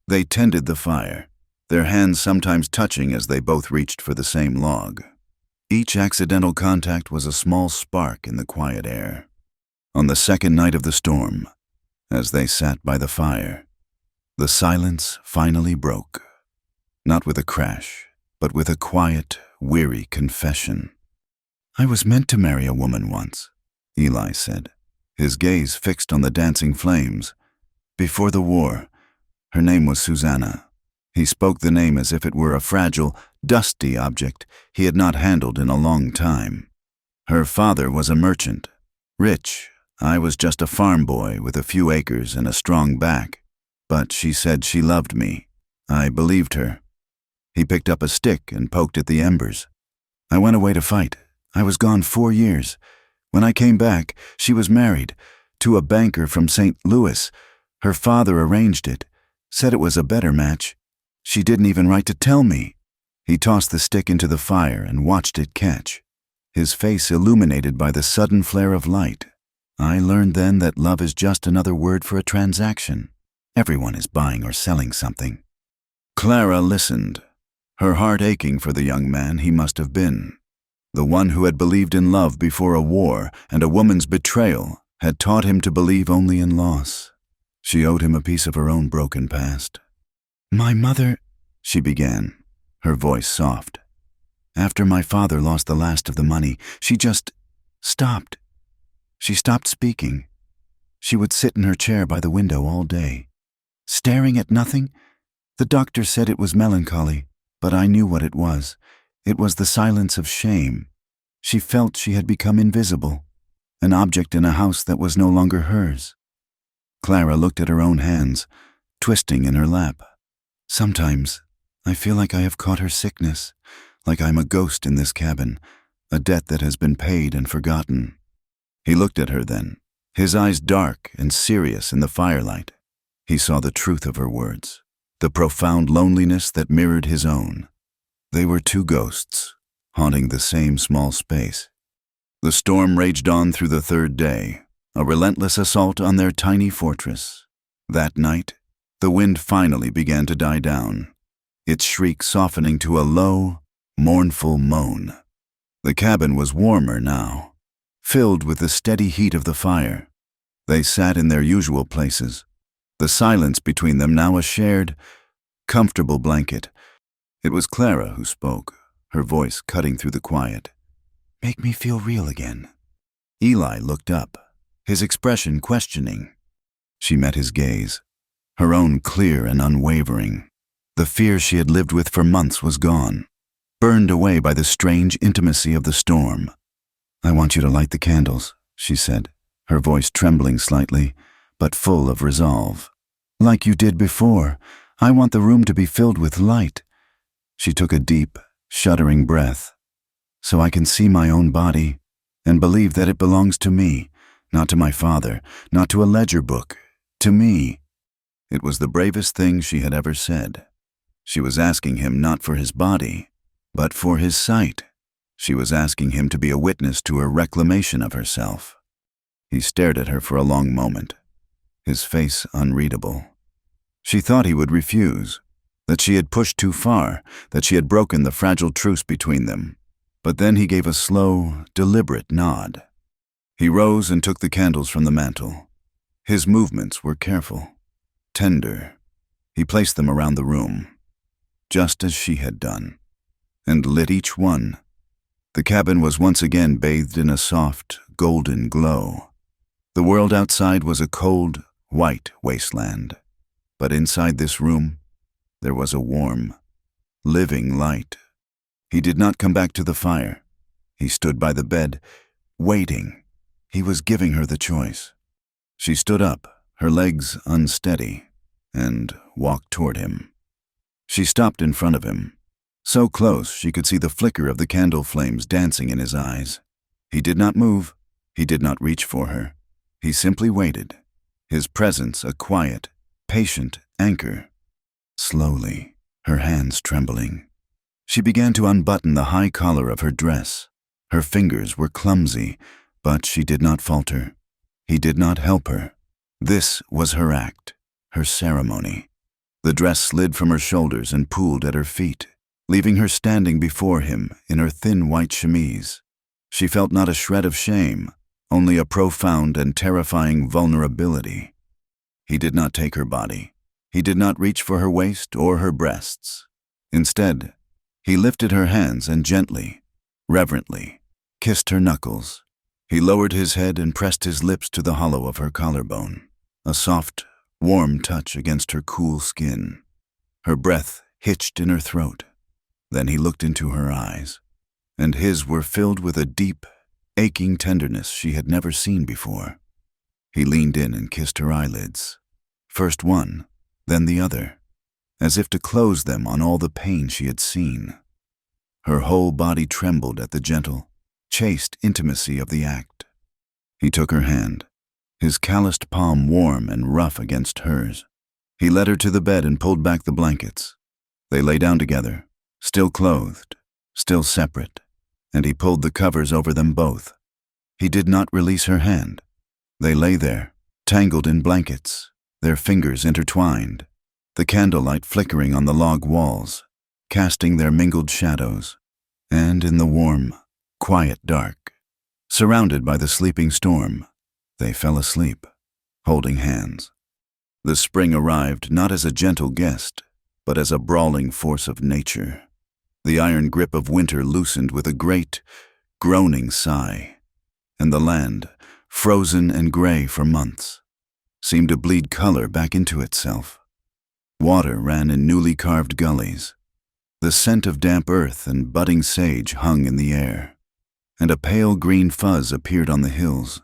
They tended the fire, their hands sometimes touching as they both reached for the same log. Each accidental contact was a small spark in the quiet air. On the second night of the storm, as they sat by the fire, the silence finally broke. Not with a crash, but with a quiet, weary confession. "I was meant to marry a woman once," Eli said, his gaze fixed on the dancing flames. "Before the war, her name was Susanna." He spoke the name as if it were a fragile, dusty object he had not handled in a long time. "Her father was a merchant, rich. I was just a farm boy with a few acres and a strong back. But she said she loved me. I believed her." He picked up a stick and poked at the embers. "I went away to fight. I was gone 4 years. When I came back, she was married to a banker from St. Louis. Her father arranged it, said it was a better match. She didn't even write to tell me." He tossed the stick into the fire and watched it catch, his face illuminated by the sudden flare of light. "I learned then that love is just another word for a transaction. Everyone is buying or selling something." Clara listened, her heart aching for the young man he must have been, the one who had believed in love before a war and a woman's betrayal had taught him to believe only in loss. She owed him a piece of her own broken past. "My mother," she began, her voice soft. "After my father lost the last of the money, she just stopped. She stopped speaking. She would sit in her chair by the window all day, staring at nothing. The doctor said it was melancholy, but I knew what it was. It was the silence of shame. She felt she had become invisible, an object in a house that was no longer hers." Clara looked at her own hands, twisting in her lap. "Sometimes I feel like I have caught her sickness, like I'm a ghost in this cabin, a debt that has been paid and forgotten." He looked at her then, his eyes dark and serious in the firelight. He saw the truth of her words, the profound loneliness that mirrored his own. They were two ghosts, haunting the same small space. The storm raged on through the third day, a relentless assault on their tiny fortress. That night, the wind finally began to die down, its shriek softening to a low, mournful moan. The cabin was warmer now, filled with the steady heat of the fire. They sat in their usual places, the silence between them now a shared, comfortable blanket. It was Clara who spoke, her voice cutting through the quiet. "Make me feel real again." Eli looked up, his expression questioning. She met his gaze, her own clear and unwavering. The fear she had lived with for months was gone, burned away by the strange intimacy of the storm. "I want you to light the candles," she said, her voice trembling slightly, but full of resolve. "Like you did before. I want the room to be filled with light." She took a deep, shuddering breath. "So I can see my own body and believe that it belongs to me, not to my father, not to a ledger book, to me." It was the bravest thing she had ever said. She was asking him not for his body, but for his sight. She was asking him to be a witness to her reclamation of herself. He stared at her for a long moment, his face unreadable. She thought he would refuse, that she had pushed too far, that she had broken the fragile truce between them. But then he gave a slow, deliberate nod. He rose and took the candles from the mantel. His movements were careful, tender. He placed them around the room, just as she had done, and lit each one. The cabin was once again bathed in a soft, golden glow. The world outside was a cold, white wasteland, but inside this room, there was a warm, living light. He did not come back to the fire. He stood by the bed, waiting. He was giving her the choice. She stood up, her legs unsteady, and walked toward him. She stopped in front of him, so close she could see the flicker of the candle flames dancing in his eyes. He did not move. He did not reach for her. He simply waited, his presence a quiet, patient anchor. Slowly, her hands trembling, she began to unbutton the high collar of her dress. Her fingers were clumsy, but she did not falter. He did not help her. This was her act, her ceremony. The dress slid from her shoulders and pooled at her feet, leaving her standing before him in her thin white chemise. She felt not a shred of shame, only a profound and terrifying vulnerability. He did not take her body. He did not reach for her waist or her breasts. Instead, he lifted her hands and gently, reverently, kissed her knuckles. He lowered his head and pressed his lips to the hollow of her collarbone, a soft, warm touch against her cool skin. Her breath hitched in her throat. Then he looked into her eyes, and his were filled with a deep, aching tenderness she had never seen before. He leaned in and kissed her eyelids, first one, then the other, as if to close them on all the pain she had seen. Her whole body trembled at the gentle, chaste intimacy of the act. He took her hand, his calloused palm warm and rough against hers. He led her to the bed and pulled back the blankets. They lay down together, still clothed, still separate, and he pulled the covers over them both. He did not release her hand. They lay there, tangled in blankets, their fingers intertwined, the candlelight flickering on the log walls, casting their mingled shadows, and in the warm, quiet dark, surrounded by the sleeping storm, They fell asleep, holding hands. The spring arrived not as a gentle guest, but as a brawling force of nature. The iron grip of winter loosened with a great, groaning sigh, and the land, frozen and gray for months, seemed to bleed color back into itself. Water ran in newly carved gullies. The scent of damp earth and budding sage hung in the air, and a pale green fuzz appeared on the hills,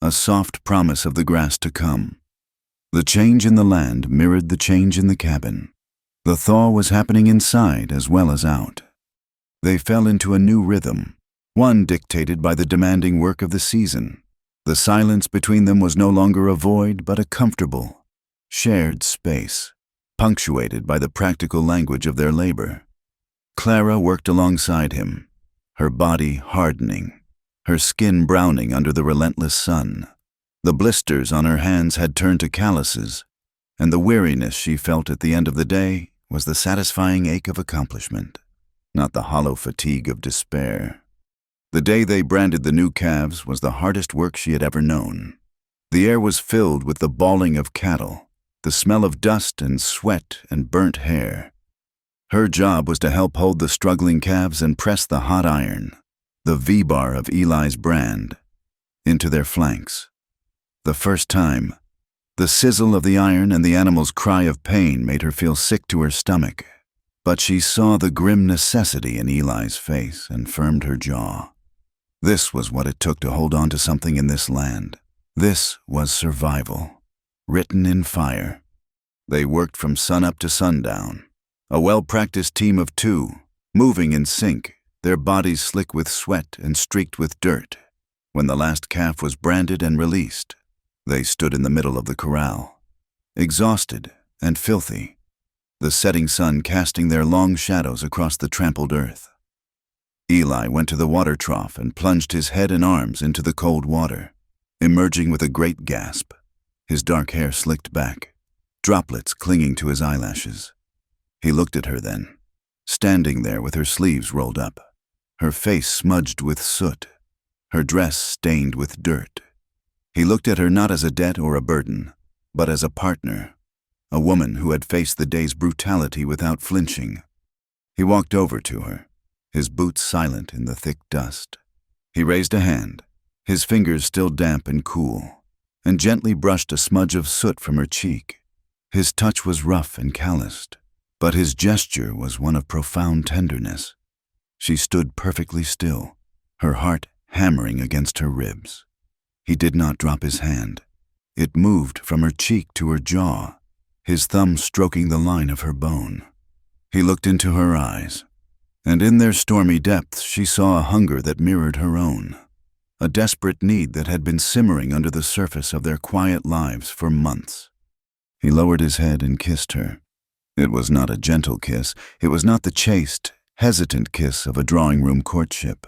a soft promise of the grass to come. The change in the land mirrored the change in the cabin. The thaw was happening inside as well as out. They fell into a new rhythm, one dictated by the demanding work of the season. The silence between them was no longer a void but a comfortable, shared space, punctuated by the practical language of their labor. Clara worked alongside him, her body hardening, her skin browning under the relentless sun. The blisters on her hands had turned to calluses, and the weariness she felt at the end of the day was the satisfying ache of accomplishment, not the hollow fatigue of despair. The day they branded the new calves was the hardest work she had ever known. The air was filled with the bawling of cattle, the smell of dust and sweat and burnt hair. Her job was to help hold the struggling calves and press the hot iron, the V-bar of Eli's brand, into their flanks. The first time, the sizzle of the iron and the animal's cry of pain made her feel sick to her stomach, but she saw the grim necessity in Eli's face and firmed her jaw. This was what it took to hold on to something in this land. This was survival, written in fire. They worked from sunup to sundown, a well-practiced team of two, moving in sync, their bodies slick with sweat and streaked with dirt. When the last calf was branded and released, they stood in the middle of the corral, exhausted and filthy, the setting sun casting their long shadows across the trampled earth. Eli went to the water trough and plunged his head and arms into the cold water, emerging with a great gasp, his dark hair slicked back, droplets clinging to his eyelashes. He looked at her then, standing there with her sleeves rolled up, her face smudged with soot, her dress stained with dirt. He looked at her not as a debt or a burden, but as a partner, a woman who had faced the day's brutality without flinching. He walked over to her, his boots silent in the thick dust. He raised a hand, his fingers still damp and cool, and gently brushed a smudge of soot from her cheek. His touch was rough and calloused, but his gesture was one of profound tenderness. She stood perfectly still, her heart hammering against her ribs. He did not drop his hand. It moved from her cheek to her jaw, his thumb stroking the line of her bone. He looked into her eyes, and in their stormy depths she saw a hunger that mirrored her own, a desperate need that had been simmering under the surface of their quiet lives for months. He lowered his head and kissed her. It was not a gentle kiss. It was not the chaste, hesitant kiss of a drawing-room courtship.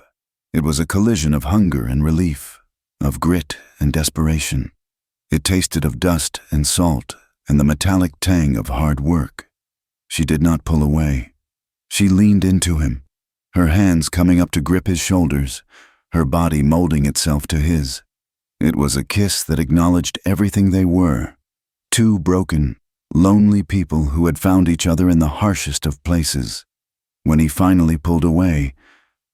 It was a collision of hunger and relief, of grit and desperation. It tasted of dust and salt and the metallic tang of hard work. She did not pull away. She leaned into him, her hands coming up to grip his shoulders, her body molding itself to his. It was a kiss that acknowledged everything they were, two broken, lonely people who had found each other in the harshest of places. When he finally pulled away,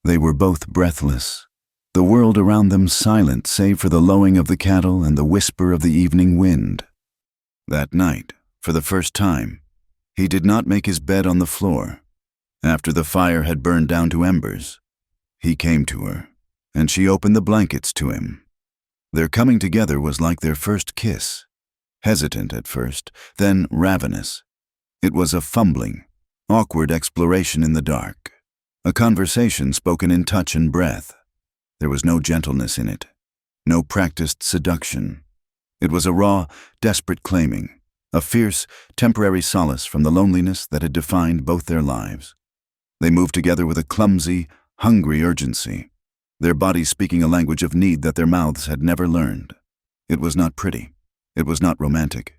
they were both breathless, the world around them silent save for the lowing of the cattle and the whisper of the evening wind. That night, for the first time, he did not make his bed on the floor. After the fire had burned down to embers, he came to her, and she opened the blankets to him. Their coming together was like their first kiss, hesitant at first, then ravenous. It was a fumbling, awkward exploration in the dark, a conversation spoken in touch and breath. There was no gentleness in it, no practiced seduction. It was a raw, desperate claiming, a fierce, temporary solace from the loneliness that had defined both their lives. They moved together with a clumsy, hungry urgency, their bodies speaking a language of need that their mouths had never learned. It was not pretty, it was not romantic,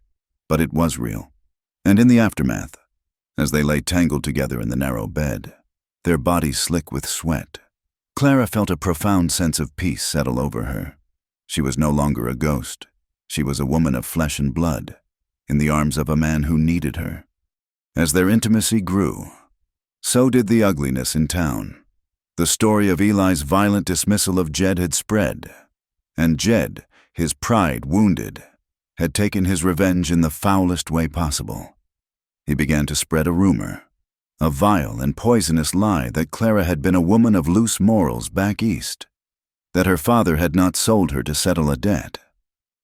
but it was real. And in the aftermath, as they lay tangled together in the narrow bed, their bodies slick with sweat, Clara felt a profound sense of peace settle over her. She was no longer a ghost. She was a woman of flesh and blood, in the arms of a man who needed her. As their intimacy grew, so did the ugliness in town. The story of Eli's violent dismissal of Jed had spread, and Jed, his pride wounded, had taken his revenge in the foulest way possible. He began to spread a rumor, a vile and poisonous lie that Clara had been a woman of loose morals back east, that her father had not sold her to settle a debt.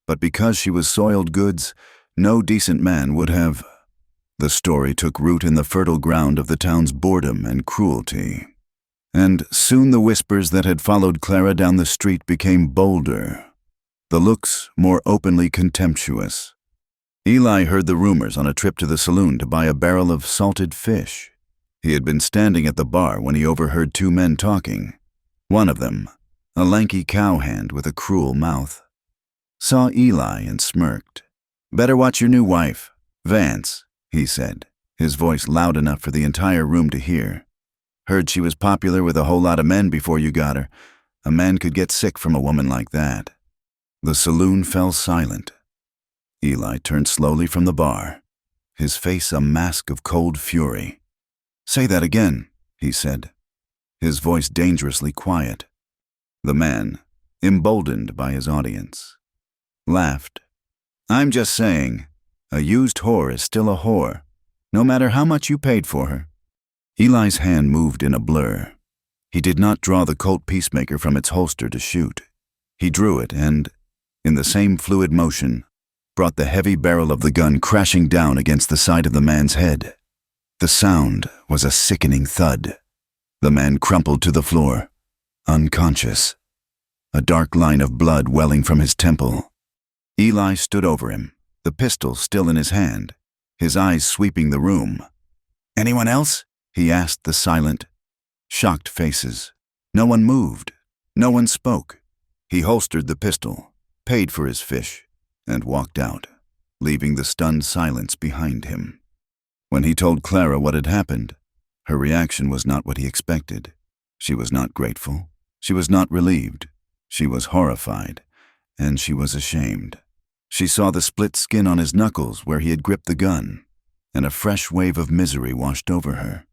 But because she was soiled goods, no decent man would have. The story took root in the fertile ground of the town's boredom and cruelty. And soon the whispers that had followed Clara down the street became bolder, the looks more openly contemptuous. Eli heard the rumors on a trip to the saloon to buy a barrel of salted fish. He had been standing at the bar when he overheard two men talking. One of them, a lanky cowhand with a cruel mouth, saw Eli and smirked. "Better watch your new wife, Vance," he said, his voice loud enough for the entire room to hear. "Heard she was popular with a whole lot of men before you got her. A man could get sick from a woman like that." The saloon fell silent. Eli turned slowly from the bar, his face a mask of cold fury. "Say that again," he said, his voice dangerously quiet. The man, emboldened by his audience, laughed. "I'm just saying, a used whore is still a whore, no matter how much you paid for her." Eli's hand moved in a blur. He did not draw the Colt Peacemaker from its holster to shoot. He drew it and, in the same fluid motion, brought the heavy barrel of the gun crashing down against the side of the man's head. The sound was a sickening thud. The man crumpled to the floor, unconscious, a dark line of blood welling from his temple. Eli stood over him, the pistol still in his hand, his eyes sweeping the room. "Anyone else?" he asked the silent, shocked faces. No one moved. No one spoke. He holstered the pistol, paid for his fish, and walked out, leaving the stunned silence behind him. When he told Clara what had happened, her reaction was not what he expected. She was not grateful. She was not relieved. She was horrified, and she was ashamed. She saw the split skin on his knuckles where he had gripped the gun, and a fresh wave of misery washed over her.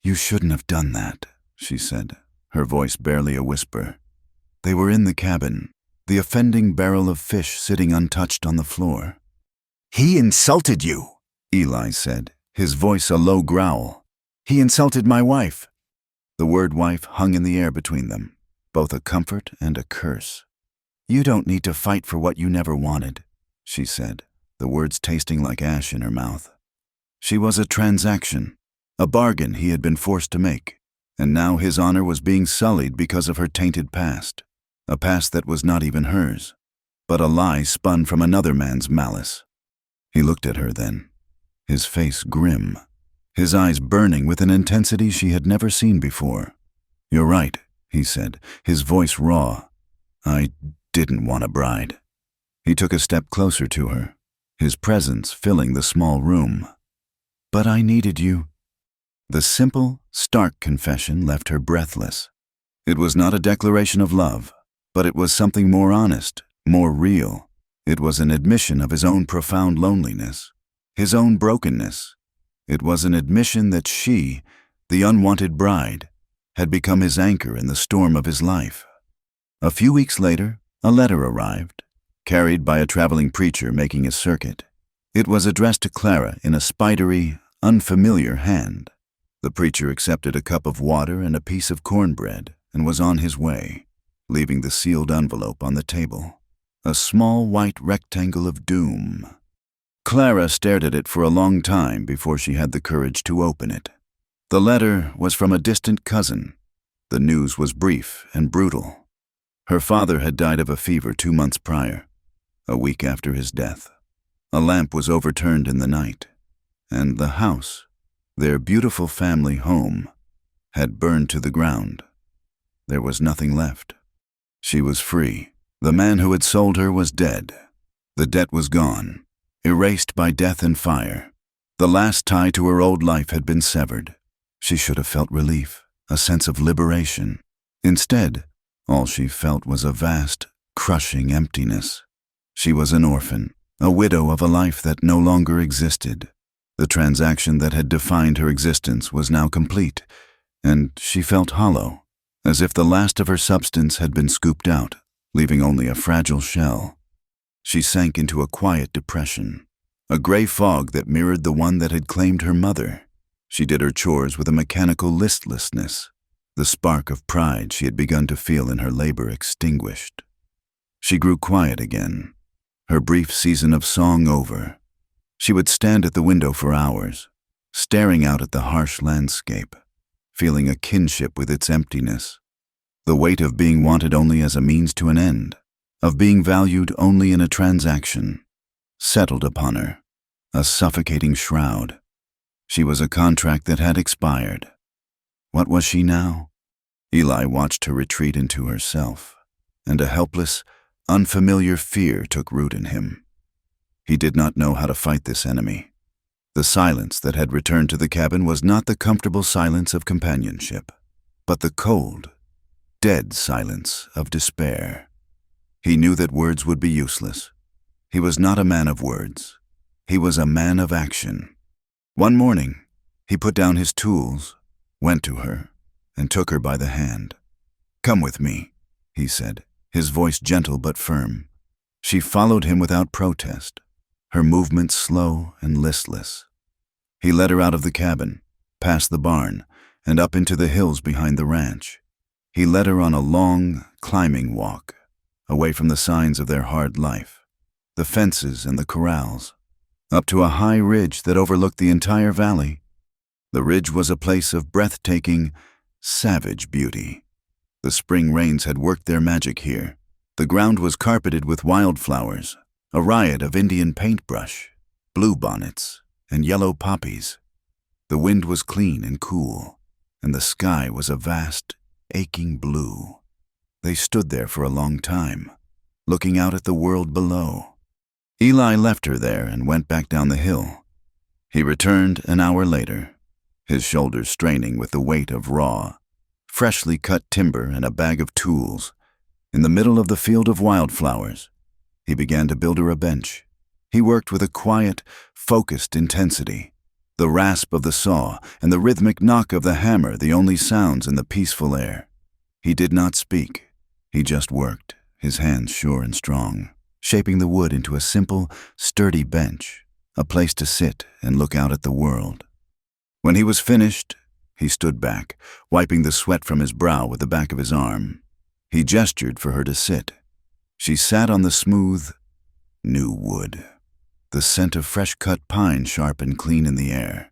"You shouldn't have done that," she said, her voice barely a whisper. They were in the cabin, the offending barrel of fish sitting untouched on the floor. "He insulted you," Eli said, his voice a low growl. "He insulted my wife." The word wife hung in the air between them, both a comfort and a curse. "You don't need to fight for what you never wanted," she said, the words tasting like ash in her mouth. She was a transaction, a bargain he had been forced to make, and now his honor was being sullied because of her tainted past, a past that was not even hers, but a lie spun from another man's malice. He looked at her then, his face grim, his eyes burning with an intensity she had never seen before. "You're right," he said, his voice raw. "I didn't want a bride." He took a step closer to her, his presence filling the small room. "But I needed you." The simple, stark confession left her breathless. It was not a declaration of love, but it was something more honest, more real. It was an admission of his own profound loneliness, his own brokenness. It was an admission that she, the unwanted bride, had become his anchor in the storm of his life. A few weeks later, a letter arrived, carried by a traveling preacher making a circuit. It was addressed to Clara in a spidery, unfamiliar hand. The preacher accepted a cup of water and a piece of cornbread and was on his way, leaving the sealed envelope on the table, a small white rectangle of doom. Clara stared at it for a long time before she had the courage to open it. The letter was from a distant cousin. The news was brief and brutal. Her father had died of a fever 2 months prior, a week after his death. A lamp was overturned in the night, and the house, their beautiful family home, had burned to the ground. There was nothing left. She was free. The man who had sold her was dead. The debt was gone, erased by death and fire. The last tie to her old life had been severed. She should have felt relief, a sense of liberation. Instead, all she felt was a vast, crushing emptiness. She was an orphan, a widow of a life that no longer existed. The transaction that had defined her existence was now complete, and she felt hollow, as if the last of her substance had been scooped out, leaving only a fragile shell. She sank into a quiet depression, a gray fog that mirrored the one that had claimed her mother. She did her chores with a mechanical listlessness, the spark of pride she had begun to feel in her labor extinguished. She grew quiet again, her brief season of song over. She would stand at the window for hours, staring out at the harsh landscape, feeling a kinship with its emptiness, the weight of being wanted only as a means to an end, of being valued only in a transaction, settled upon her, a suffocating shroud. She was a contract that had expired. What was she now? Eli watched her retreat into herself, and a helpless, unfamiliar fear took root in him. He did not know how to fight this enemy. The silence that had returned to the cabin was not the comfortable silence of companionship, but the cold, dead silence of despair. He knew that words would be useless. He was not a man of words. He was a man of action. One morning, he put down his tools, went to her, and took her by the hand. "Come with me," he said, his voice gentle but firm. She followed him without protest, her movements slow and listless. He led her out of the cabin, past the barn, and up into the hills behind the ranch. He led her on a long, climbing walk, away from the signs of their hard life, the fences and the corrals, up to a high ridge that overlooked the entire valley. The ridge was a place of breathtaking, savage beauty. The spring rains had worked their magic here. The ground was carpeted with wildflowers, a riot of Indian paintbrush, bluebonnets, and yellow poppies. The wind was clean and cool, and the sky was a vast, aching blue. They stood there for a long time, looking out at the world below. Eli left her there and went back down the hill. He returned an hour later, his shoulders straining with the weight of raw, freshly cut timber and a bag of tools. In the middle of the field of wildflowers, he began to build her a bench. He worked with a quiet, focused intensity, the rasp of the saw and the rhythmic knock of the hammer the only sounds in the peaceful air. He did not speak. He just worked, his hands sure and strong, shaping the wood into a simple, sturdy bench, a place to sit and look out at the world. When he was finished, he stood back, wiping the sweat from his brow with the back of his arm. He gestured for her to sit. She sat on the smooth, new wood, the scent of fresh-cut pine sharp and clean in the air.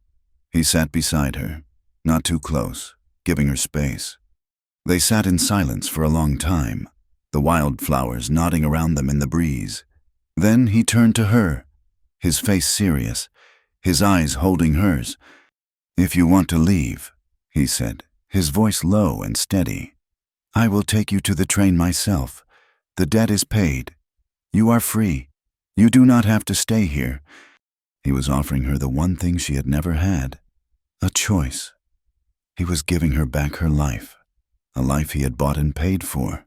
He sat beside her, not too close, giving her space. They sat in silence for a long time, the wildflowers nodding around them in the breeze. Then he turned to her, his face serious, his eyes holding hers. "If you want to leave," he said, his voice low and steady, "I will take you to the train myself. The debt is paid. You are free. You do not have to stay here." He was offering her the one thing she had never had, a choice. He was giving her back her life, a life he had bought and paid for.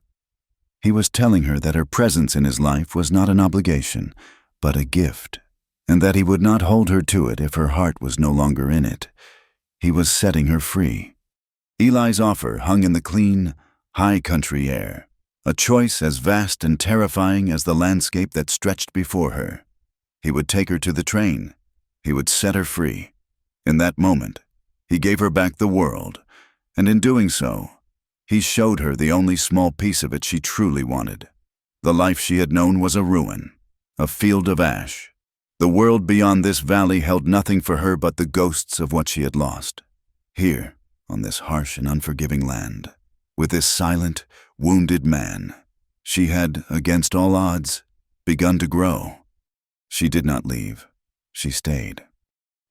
He was telling her that her presence in his life was not an obligation, but a gift, and that he would not hold her to it if her heart was no longer in it. He was setting her free. Eli's offer hung in the clean, high country air, a choice as vast and terrifying as the landscape that stretched before her. He would take her to the train. He would set her free. In that moment, he gave her back the world, and in doing so, he showed her the only small piece of it she truly wanted. The life she had known was a ruin, a field of ash. The world beyond this valley held nothing for her but the ghosts of what she had lost. Here, on this harsh and unforgiving land, with this silent, wounded man, she had, against all odds, begun to grow. She did not leave. She stayed.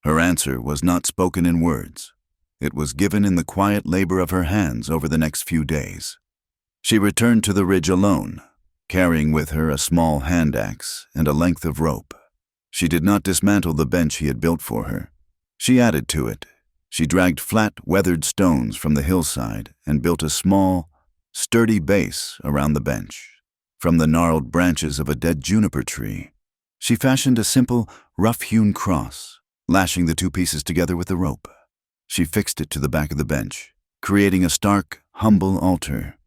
Her answer was not spoken in words. It was given in the quiet labor of her hands over the next few days. She returned to the ridge alone, carrying with her a small hand axe and a length of rope. She did not dismantle the bench he had built for her. She added to it. She dragged flat, weathered stones from the hillside and built a small, sturdy base around the bench. From the gnarled branches of a dead juniper tree, she fashioned a simple, rough-hewn cross, lashing the two pieces together with a rope. She fixed it to the back of the bench, creating a stark, humble altar.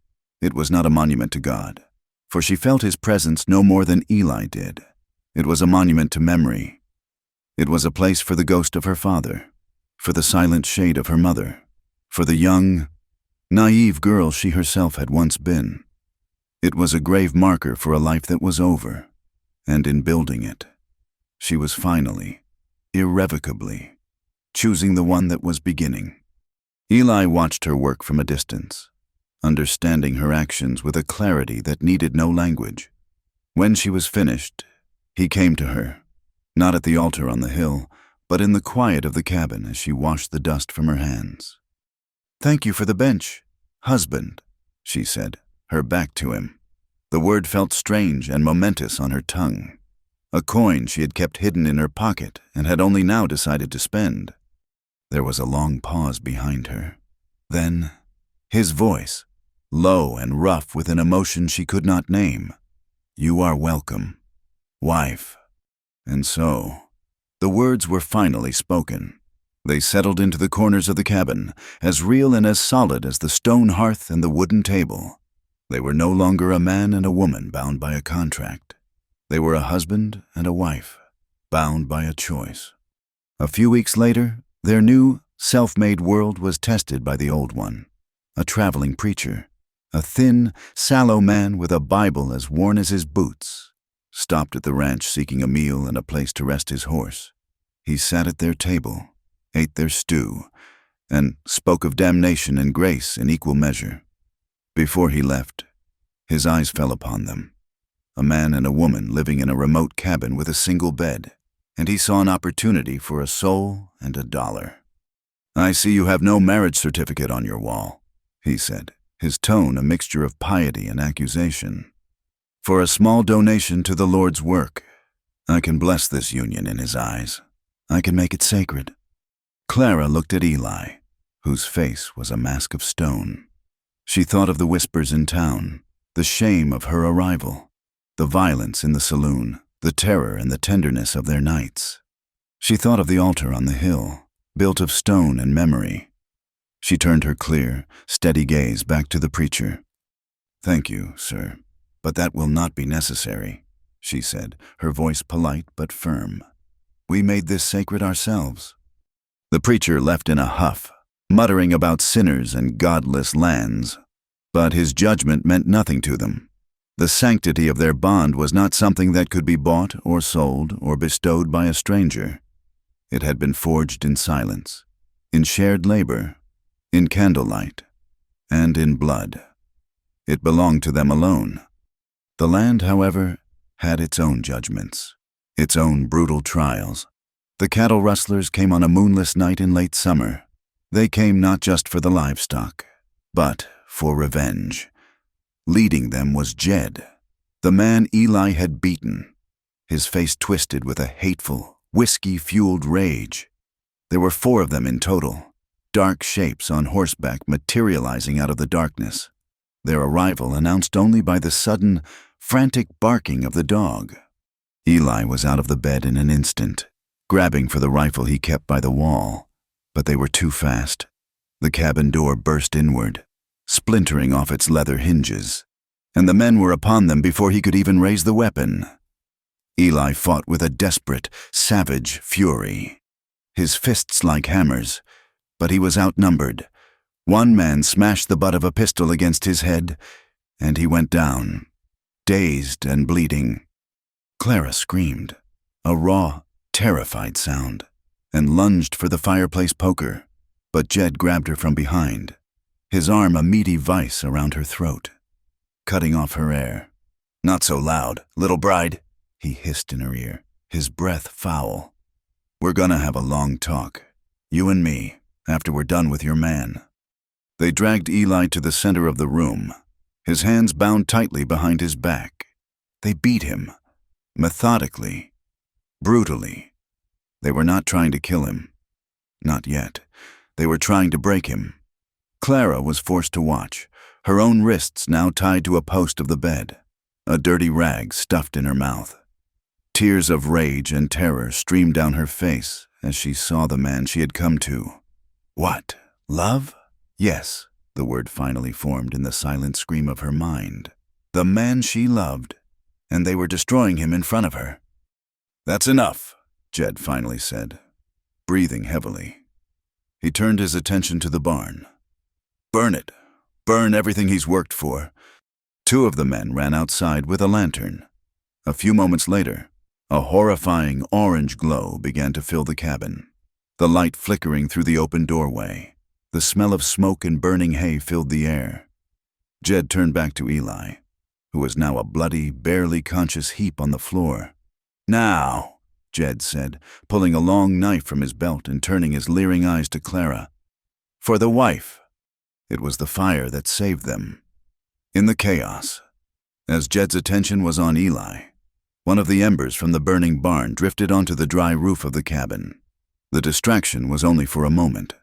It was not a monument to God, for she felt his presence no more than Eli did. It was a monument to memory. It was a place for the ghost of her father, for the silent shade of her mother, for the young, naive girl she herself had once been. It was a grave marker for a life that was over, and in building it, she was finally, irrevocably, choosing the one that was beginning. Eli watched her work from a distance, understanding her actions with a clarity that needed no language. When she was finished, he came to her, not at the altar on the hill, but in the quiet of the cabin as she washed the dust from her hands. "Thank you for the bench, husband," she said, her back to him. The word felt strange and momentous on her tongue, a coin she had kept hidden in her pocket and had only now decided to spend. There was a long pause behind her. Then, his voice, low and rough with an emotion she could not name. "You are welcome, wife." And so, the words were finally spoken. They settled into the corners of the cabin, as real and as solid as the stone hearth and the wooden table. They were no longer a man and a woman bound by a contract. They were a husband and a wife, bound by a choice. A few weeks later, their new, self-made world was tested by the old one, a traveling preacher, a thin, sallow man with a Bible as worn as his boots, stopped at the ranch seeking a meal and a place to rest his horse. He sat at their table, ate their stew, and spoke of damnation and grace in equal measure. Before he left, his eyes fell upon them, a man and a woman living in a remote cabin with a single bed, and he saw an opportunity for a soul and $1. "I see you have no marriage certificate on your wall," he said, his tone a mixture of piety and accusation. "For a small donation to the Lord's work, I can bless this union in his eyes. I can make it sacred." Clara looked at Eli, whose face was a mask of stone. She thought of the whispers in town, the shame of her arrival, the violence in the saloon, the terror and the tenderness of their nights. She thought of the altar on the hill, built of stone and memory. She turned her clear, steady gaze back to the preacher. "Thank you, sir, but that will not be necessary," she said, her voice polite but firm. "We made this sacred ourselves." The preacher left in a huff, muttering about sinners and godless lands. But his judgment meant nothing to them. The sanctity of their bond was not something that could be bought or sold or bestowed by a stranger. It had been forged in silence, in shared labor, in candlelight, and in blood. It belonged to them alone. The land, however, had its own judgments, its own brutal trials. The cattle rustlers came on a moonless night in late summer. They came not just for the livestock, but for revenge. Leading them was Jed, the man Eli had beaten, his face twisted with a hateful, whiskey-fueled rage. There were 4 of them in total, dark shapes on horseback materializing out of the darkness, their arrival announced only by the sudden, frantic barking of the dog. Eli was out of the bed in an instant, grabbing for the rifle he kept by the wall. But they were too fast. The cabin door burst inward, splintering off its leather hinges, and the men were upon them before he could even raise the weapon. Eli fought with a desperate, savage fury, his fists like hammers, but he was outnumbered. One man smashed the butt of a pistol against his head, and he went down, dazed and bleeding. Clara screamed, a raw, terrified sound, and lunged for the fireplace poker, but Jed grabbed her from behind, his arm a meaty vice around her throat, cutting off her air. "Not so loud, little bride," he hissed in her ear, his breath foul. "We're gonna have a long talk, you and me, after we're done with your man." They dragged Eli to the center of the room, his hands bound tightly behind his back. They beat him, methodically, brutally. They were not trying to kill him. Not yet. They were trying to break him. Clara was forced to watch, her own wrists now tied to a post of the bed. a dirty rag stuffed in her mouth. Tears of rage and terror streamed down her face as she saw the man she had come to. What? Love? Yes, the word finally formed in the silent scream of her mind. The man she loved, and they were destroying him in front of her. That's enough, Jed finally said, breathing heavily. He turned his attention to the barn. Burn it. Burn everything he's worked for. Two of the men ran outside with a lantern. A few moments later, a horrifying orange glow began to fill the cabin, the light flickering through the open doorway. The smell of smoke and burning hay filled the air. Jed turned back to Eli, who was now a bloody, barely conscious heap on the floor. Now, Jed said, pulling a long knife from his belt and turning his leering eyes to Clara. For the wife. It was the fire that saved them. In the chaos, as Jed's attention was on Eli, one of the embers from the burning barn drifted onto the dry roof of the cabin. The distraction was only for a moment,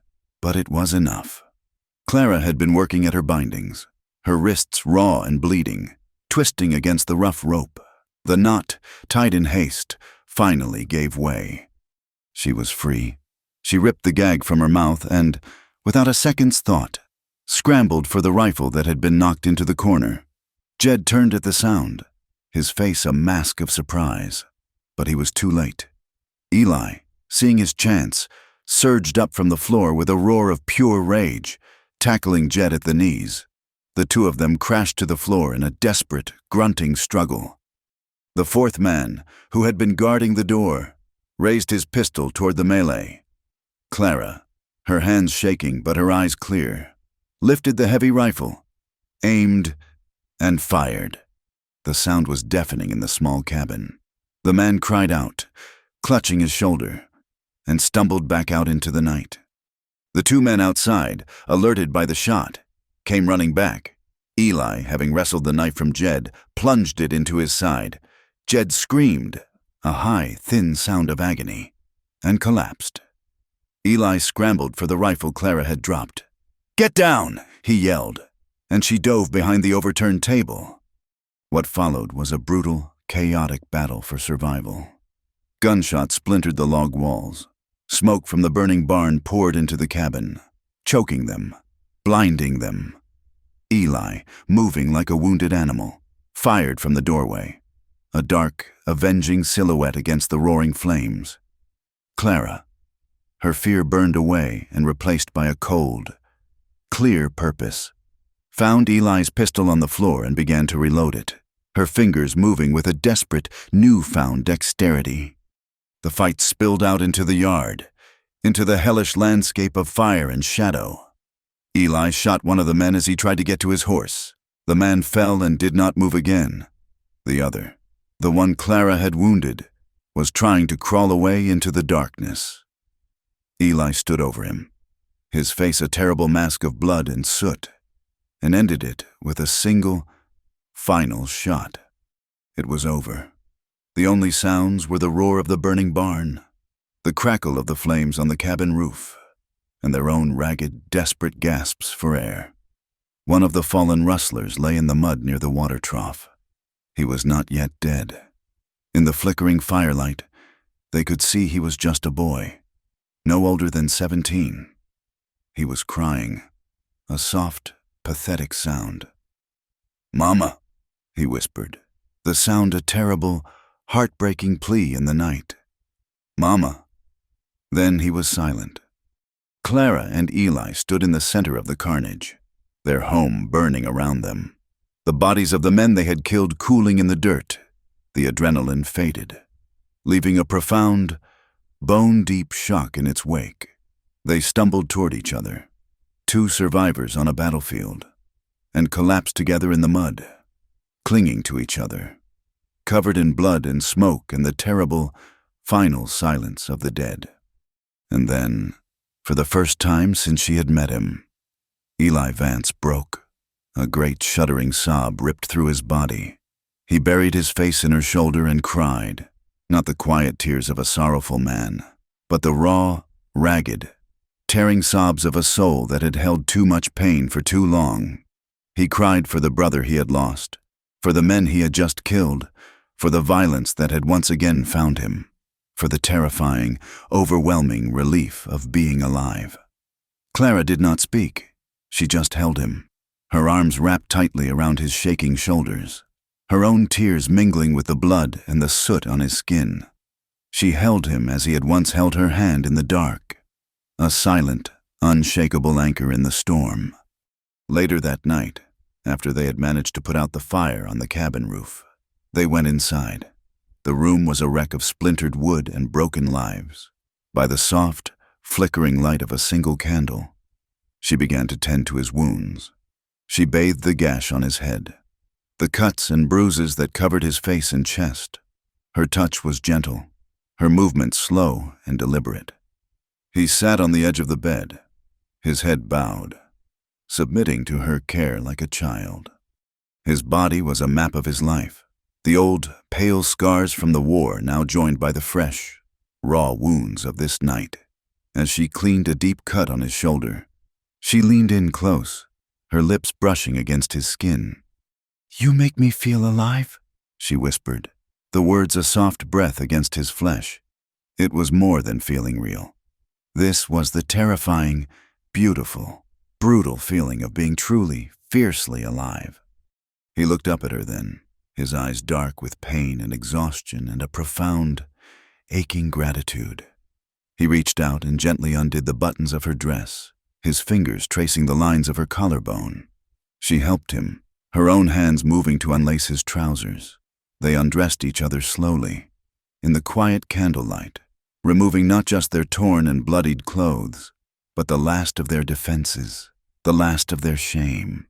but it was enough. Clara had been working at her bindings, her wrists raw and bleeding, twisting against the rough rope. The knot, tied in haste, finally gave way. She was free. She ripped the gag from her mouth and, without a second's thought, scrambled for the rifle that had been knocked into the corner. Jed turned at the sound, his face a mask of surprise. But he was too late. Eli, seeing his chance, surged up from the floor with a roar of pure rage, tackling Jed at the knees. The two of them crashed to the floor in a desperate, grunting struggle. The fourth man, who had been guarding the door, raised his pistol toward the melee. Clara, her hands shaking but her eyes clear, lifted the heavy rifle, aimed, and fired. The sound was deafening in the small cabin. The man cried out, clutching his shoulder, and stumbled back out into the night. The two men outside, alerted by the shot, came running back. Eli, having wrestled the knife from Jed, plunged it into his side. Jed screamed, a high, thin sound of agony, and collapsed. Eli scrambled for the rifle Clara had dropped. "Get down!" he yelled, and she dove behind the overturned table. What followed was a brutal, chaotic battle for survival. Gunshots splintered the log walls. Smoke from the burning barn poured into the cabin, choking them, blinding them. Eli, moving like a wounded animal, fired from the doorway, a dark, avenging silhouette against the roaring flames. Clara, her fear burned away and replaced by a cold, clear purpose, found Eli's pistol on the floor and began to reload it, her fingers moving with a desperate, newfound dexterity. The fight spilled out into the yard, into the hellish landscape of fire and shadow. Eli shot one of the men as he tried to get to his horse. The man fell and did not move again. The other, the one Clara had wounded, was trying to crawl away into the darkness. Eli stood over him, his face a terrible mask of blood and soot, and ended it with a single, final shot. It was over. The only sounds were the roar of the burning barn, the crackle of the flames on the cabin roof, and their own ragged, desperate gasps for air. One of the fallen rustlers lay in the mud near the water trough. He was not yet dead. In the flickering firelight, they could see he was just a boy, no older than 17. He was crying, a soft, pathetic sound. "Mama," he whispered, the sound a terrible, heartbreaking plea in the night. "Mama." Then he was silent. Clara and Eli stood in the center of the carnage, their home burning around them. The bodies of the men they had killed cooling in the dirt. The adrenaline faded, leaving a profound, bone-deep shock in its wake. They stumbled toward each other, two survivors on a battlefield, and collapsed together in the mud, clinging to each other, covered in blood and smoke and the terrible, final silence of the dead. And then, for the first time since she had met him, Eli Vance broke. A great shuddering sob ripped through his body. He buried his face in her shoulder and cried, not the quiet tears of a sorrowful man, but the raw, ragged, tearing sobs of a soul that had held too much pain for too long. He cried for the brother he had lost, For the men he had just killed, for the violence that had once again found him, for the terrifying, overwhelming relief of being alive. Clara did not speak. She just held him, her arms wrapped tightly around his shaking shoulders, her own tears mingling with the blood and the soot on his skin. She held him as he had once held her hand in the dark, a silent, unshakable anchor in the storm. Later that night, after they had managed to put out the fire on the cabin roof, they went inside. The room was a wreck of splintered wood and broken lives. By the soft, flickering light of a single candle, she began to tend to his wounds. She bathed the gash on his head, the cuts and bruises that covered his face and chest. Her touch was gentle, her movements slow and deliberate. He sat on the edge of the bed, his head bowed, submitting to her care like a child. His body was a map of his life, the old, pale scars from the war now joined by the fresh, raw wounds of this night. As she cleaned a deep cut on his shoulder, she leaned in close, her lips brushing against his skin. "You make me feel alive," she whispered, the words a soft breath against his flesh. It was more than feeling real. This was the terrifying, beautiful, brutal feeling of being truly, fiercely alive. He looked up at her then, his eyes dark with pain and exhaustion and a profound, aching gratitude. He reached out and gently undid the buttons of her dress, his fingers tracing the lines of her collarbone. She helped him, her own hands moving to unlace his trousers. They undressed each other slowly, in the quiet candlelight, removing not just their torn and bloodied clothes, but the last of their defenses, the last of their shame.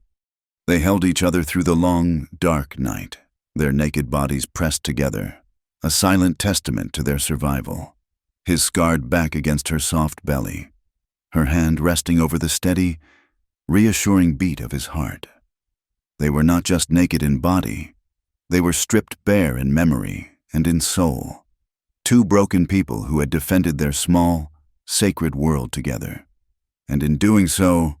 They held each other through the long, dark night, their naked bodies pressed together, a silent testament to their survival. His scarred back against her soft belly, her hand resting over the steady, reassuring beat of his heart. They were not just naked in body, they were stripped bare in memory and in soul. Two broken people who had defended their small, sacred world together, and in doing so,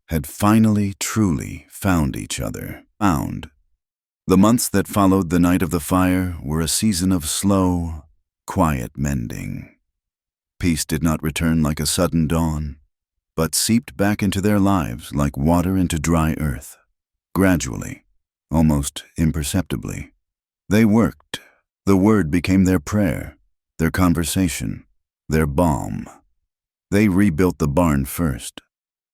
had finally, truly found each other. The months that followed the night of the fire were a season of slow, quiet mending. Peace did not return like a sudden dawn, but seeped back into their lives like water into dry earth. Gradually, almost imperceptibly, they worked. The word became their prayer, their conversation, their balm. They rebuilt the barn first,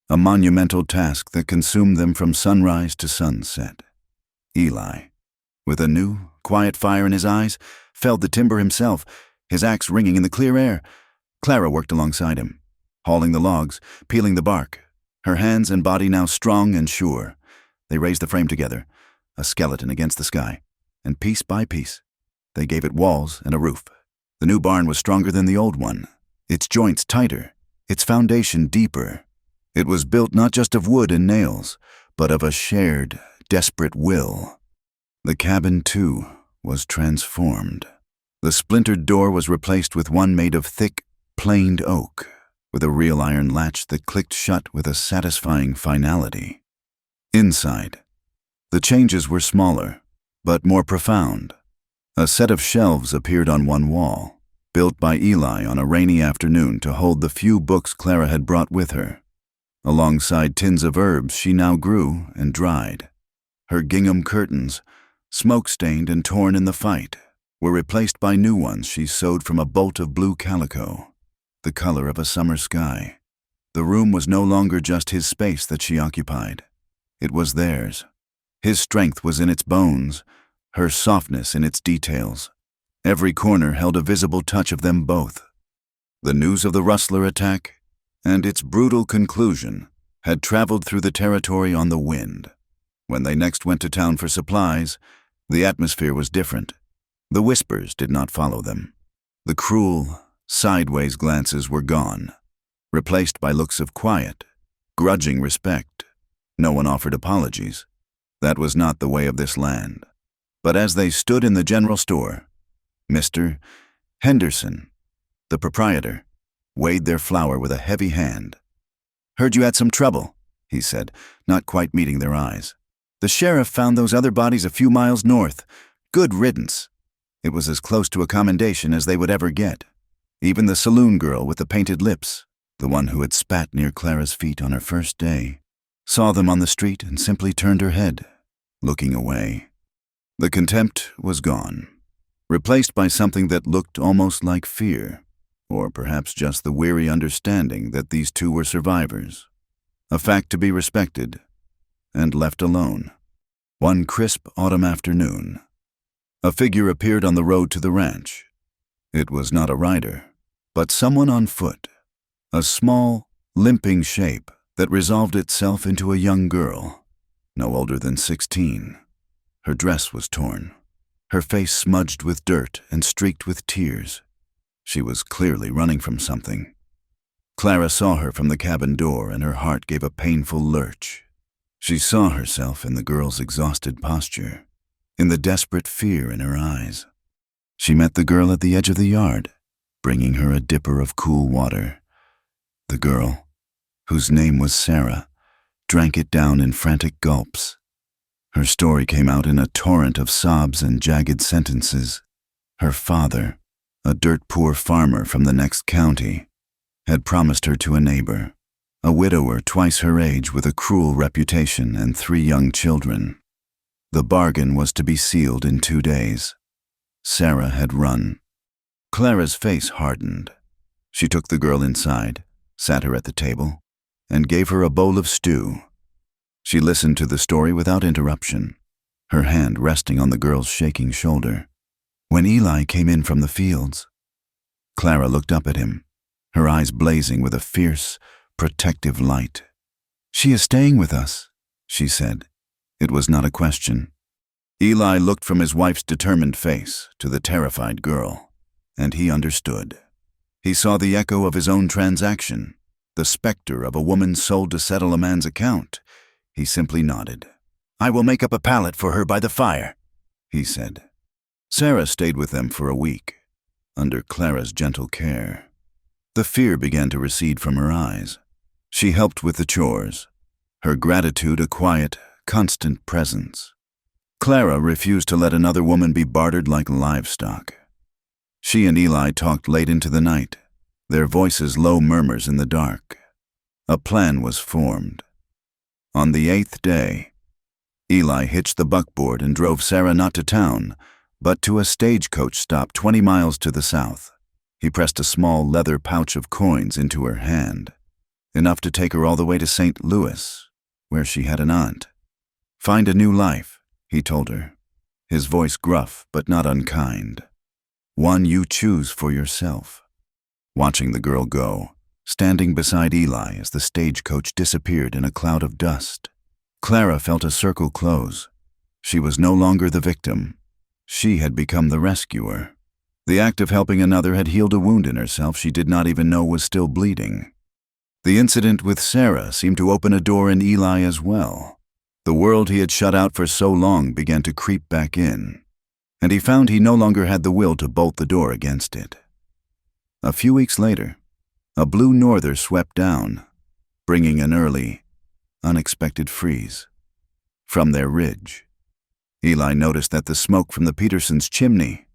a monumental task that consumed them from sunrise to sunset. Eli, with a new, quiet fire in his eyes, felled the timber himself, his axe ringing in the clear air. Clara worked alongside him, hauling the logs, peeling the bark, her hands and body now strong and sure. They raised the frame together, a skeleton against the sky, and piece by piece, they gave it walls and a roof. The new barn was stronger than the old one, its joints tighter, its foundation deeper. It was built not just of wood and nails, but of a shared, desperate will. The cabin, too, was transformed. The splintered door was replaced with one made of thick, planed oak, with a real iron latch that clicked shut with a satisfying finality. Inside, the changes were smaller, but more profound. A set of shelves appeared on one wall, built by Eli on a rainy afternoon to hold the few books Clara had brought with her. Alongside tins of herbs she now grew and dried. Her gingham curtains, smoke-stained and torn in the fight, were replaced by new ones she sewed from a bolt of blue calico, the color of a summer sky. The room was no longer just his space that she occupied. It was theirs. His strength was in its bones, her softness in its details. Every corner held a visible touch of them both. The news of the Rustler attack, and its brutal conclusion, had traveled through the territory on the wind. When they next went to town for supplies, the atmosphere was different. The whispers did not follow them. The cruel, sideways glances were gone, replaced by looks of quiet, grudging respect. No one offered apologies. That was not the way of this land. But as they stood in the general store, Mr. Henderson, the proprietor, weighed their flour with a heavy hand. "Heard you had some trouble," he said, not quite meeting their eyes. The sheriff found those other bodies a few miles north. Good riddance. It was as close to a commendation as they would ever get. Even the saloon girl with the painted lips, the one who had spat near Clara's feet on her first day, saw them on the street and simply turned her head, looking away. The contempt was gone, replaced by something that looked almost like fear, or perhaps just the weary understanding that these two were survivors, a fact to be respected and left alone. One crisp autumn afternoon, a figure appeared on the road to the ranch. It was not a rider, but someone on foot, a small, limping shape that resolved itself into a young girl, no older than 16. Her dress was torn, her face smudged with dirt and streaked with tears. She was clearly running from something. Clara saw her from the cabin door, and her heart gave a painful lurch. She saw herself in the girl's exhausted posture, in the desperate fear in her eyes. She met the girl at the edge of the yard, bringing her a dipper of cool water. The girl, whose name was Sarah, drank it down in frantic gulps. Her story came out in a torrent of sobs and jagged sentences. Her father, a dirt-poor farmer from the next county, had promised her to a neighbor, a widower twice her age with a cruel reputation and 3 young children. The bargain was to be sealed in 2 days. Sarah had run. Clara's face hardened. She took the girl inside, sat her at the table, and gave her a bowl of stew. She listened to the story without interruption, her hand resting on the girl's shaking shoulder. When Eli came in from the fields, Clara looked up at him, her eyes blazing with a fierce, protective light. "She is staying with us," she said. It was not a question. Eli looked from his wife's determined face to the terrified girl, and he understood. He saw the echo of his own transaction, the specter of a woman sold to settle a man's account. He simply nodded. "I will make up a pallet for her by the fire," he said. Sarah stayed with them for a week, under Clara's gentle care. The fear began to recede from her eyes. She helped with the chores, her gratitude a quiet, constant presence. Clara refused to let another woman be bartered like livestock. She and Eli talked late into the night, their voices low murmurs in the dark. A plan was formed. On the 8th day, Eli hitched the buckboard and drove Sarah not to town, but to a stagecoach stop 20 miles to the south. He pressed a small leather pouch of coins into her hand, enough to take her all the way to St. Louis, where she had an aunt. "Find a new life," he told her, his voice gruff but not unkind. "One you choose for yourself." Watching the girl go, standing beside Eli as the stagecoach disappeared in a cloud of dust, Clara felt a circle close. She was no longer the victim. She had become the rescuer. The act of helping another had healed a wound in herself she did not even know was still bleeding. The incident with Sarah seemed to open a door in Eli as well. The world he had shut out for so long began to creep back in, and he found he no longer had the will to bolt the door against it. A few weeks later, a blue norther swept down, bringing an early, unexpected freeze. From their ridge, Eli noticed that the smoke from the Petersons' chimney,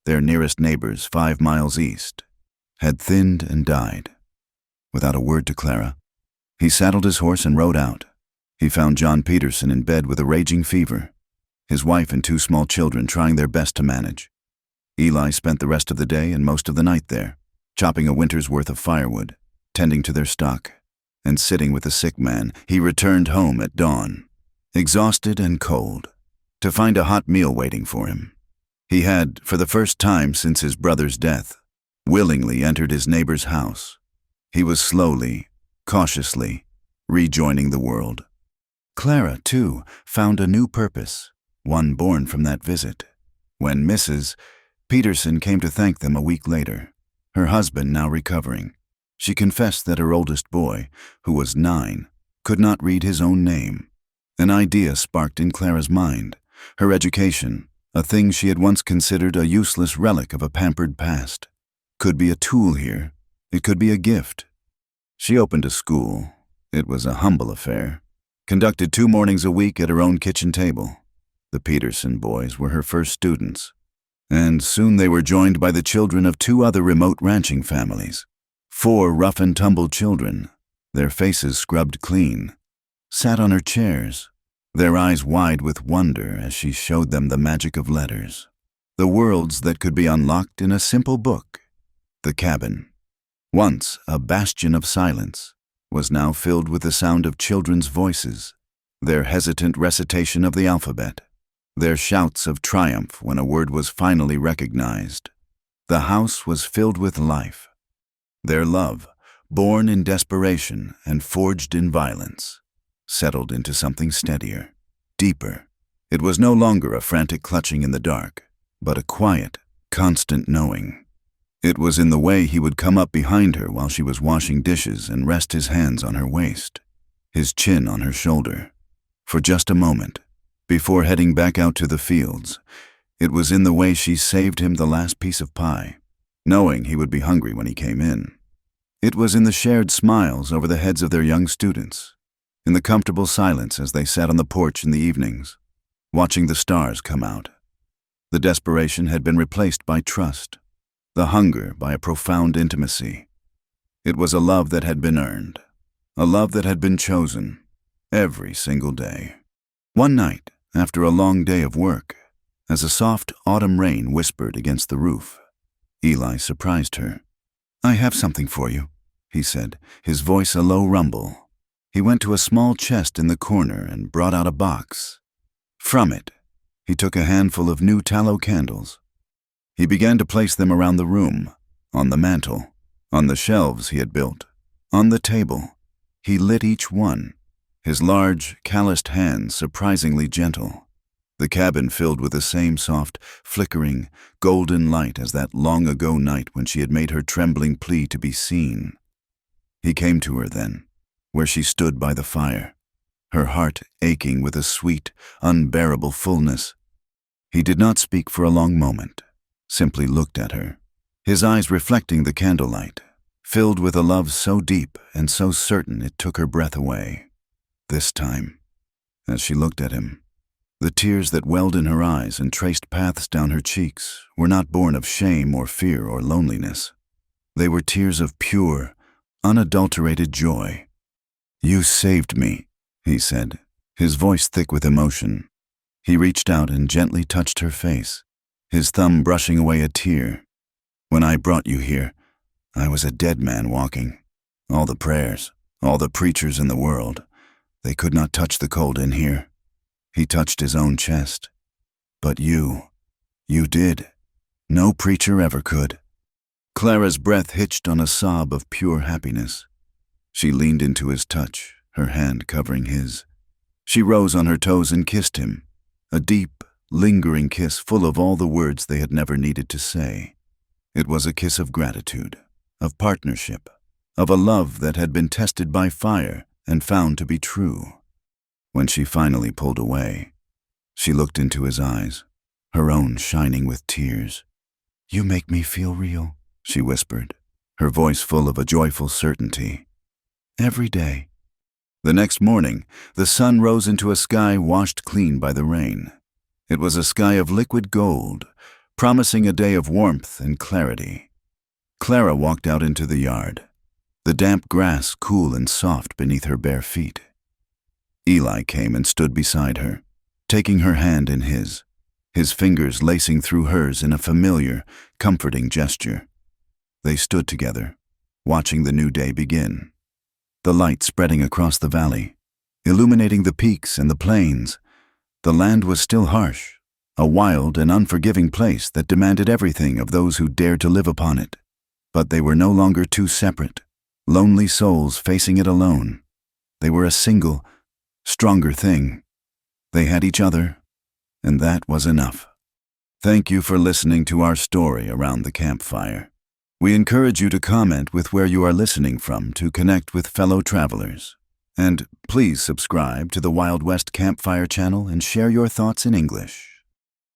their nearest neighbors 5 miles east, had thinned and died. Without a word to Clara, he saddled his horse and rode out. He found John Peterson in bed with a raging fever, his wife and 2 small children trying their best to manage. Eli spent the rest of the day and most of the night there, chopping a winter's worth of firewood, tending to their stock, and sitting with the sick man. He returned home at dawn, exhausted and cold, to find a hot meal waiting for him. He had, for the first time since his brother's death, willingly entered his neighbor's house. He was slowly, cautiously, rejoining the world. Clara, too, found a new purpose, one born from that visit. When Mrs. Peterson came to thank them a week later, her husband now recovering, she confessed that her oldest boy, who was 9, could not read his own name. An idea sparked in Clara's mind. Her education, a thing she had once considered a useless relic of a pampered past, could be a tool here. It could be a gift. She opened a school. It was a humble affair, conducted 2 mornings a week at her own kitchen table. The Peterson boys were her first students, and soon they were joined by the children of 2 other remote ranching families. 4 rough-and-tumble children, their faces scrubbed clean, sat on her chairs, their eyes wide with wonder as she showed them the magic of letters, the worlds that could be unlocked in a simple book. The cabin, once a bastion of silence, was now filled with the sound of children's voices, their hesitant recitation of the alphabet, their shouts of triumph when a word was finally recognized. The house was filled with life. Their love, born in desperation and forged in violence, settled into something steadier, deeper. It was no longer a frantic clutching in the dark, but a quiet, constant knowing. It was in the way he would come up behind her while she was washing dishes and rest his hands on her waist, his chin on her shoulder, for just a moment, before heading back out to the fields. It was in the way she saved him the last piece of pie, knowing he would be hungry when he came in. It was in the shared smiles over the heads of their young students, in the comfortable silence as they sat on the porch in the evenings, watching the stars come out. The desperation had been replaced by trust, the hunger by a profound intimacy. It was a love that had been earned, a love that had been chosen, every single day. One night, after a long day of work, as a soft autumn rain whispered against the roof, Eli surprised her. "I have something for you," he said, his voice a low rumble. He went to a small chest in the corner and brought out a box. From it, he took a handful of new tallow candles. He began to place them around the room, on the mantel, on the shelves he had built, on the table. He lit each one, his large, calloused hands surprisingly gentle, the cabin filled with the same soft, flickering, golden light as that long-ago night when she had made her trembling plea to be seen. He came to her then, where she stood by the fire, her heart aching with a sweet, unbearable fullness. He did not speak for a long moment, simply looked at her, his eyes reflecting the candlelight, filled with a love so deep and so certain it took her breath away. This time, as she looked at him, the tears that welled in her eyes and traced paths down her cheeks were not born of shame or fear or loneliness. They were tears of pure, unadulterated joy. "You saved me," he said, his voice thick with emotion. He reached out and gently touched her face, his thumb brushing away a tear. "When I brought you here, I was a dead man walking. All the prayers, all the preachers in the world, they could not touch the cold in here." He touched his own chest. "But you did. No preacher ever could." Clara's breath hitched on a sob of pure happiness. She leaned into his touch, her hand covering his. She rose on her toes and kissed him, a deep, lingering kiss full of all the words they had never needed to say. It was a kiss of gratitude, of partnership, of a love that had been tested by fire and found to be true. When she finally pulled away, she looked into his eyes, her own shining with tears. "You make me feel real," she whispered, her voice full of a joyful certainty. "Every day." The next morning, the sun rose into a sky washed clean by the rain. It was a sky of liquid gold, promising a day of warmth and clarity. Clara walked out into the yard, the damp grass cool and soft beneath her bare feet. Eli came and stood beside her, taking her hand in his fingers lacing through hers in a familiar, comforting gesture. They stood together, watching the new day begin. The light spreading across the valley, illuminating the peaks and the plains. The land was still harsh, a wild and unforgiving place that demanded everything of those who dared to live upon it. But they were no longer two separate, lonely souls facing it alone. They were a single, stronger thing. They had each other, and that was enough. Thank you for listening to our story around the campfire. We encourage you to comment with where you are listening from to connect with fellow travelers. And please subscribe to the Wild West Campfire channel and share your thoughts in English.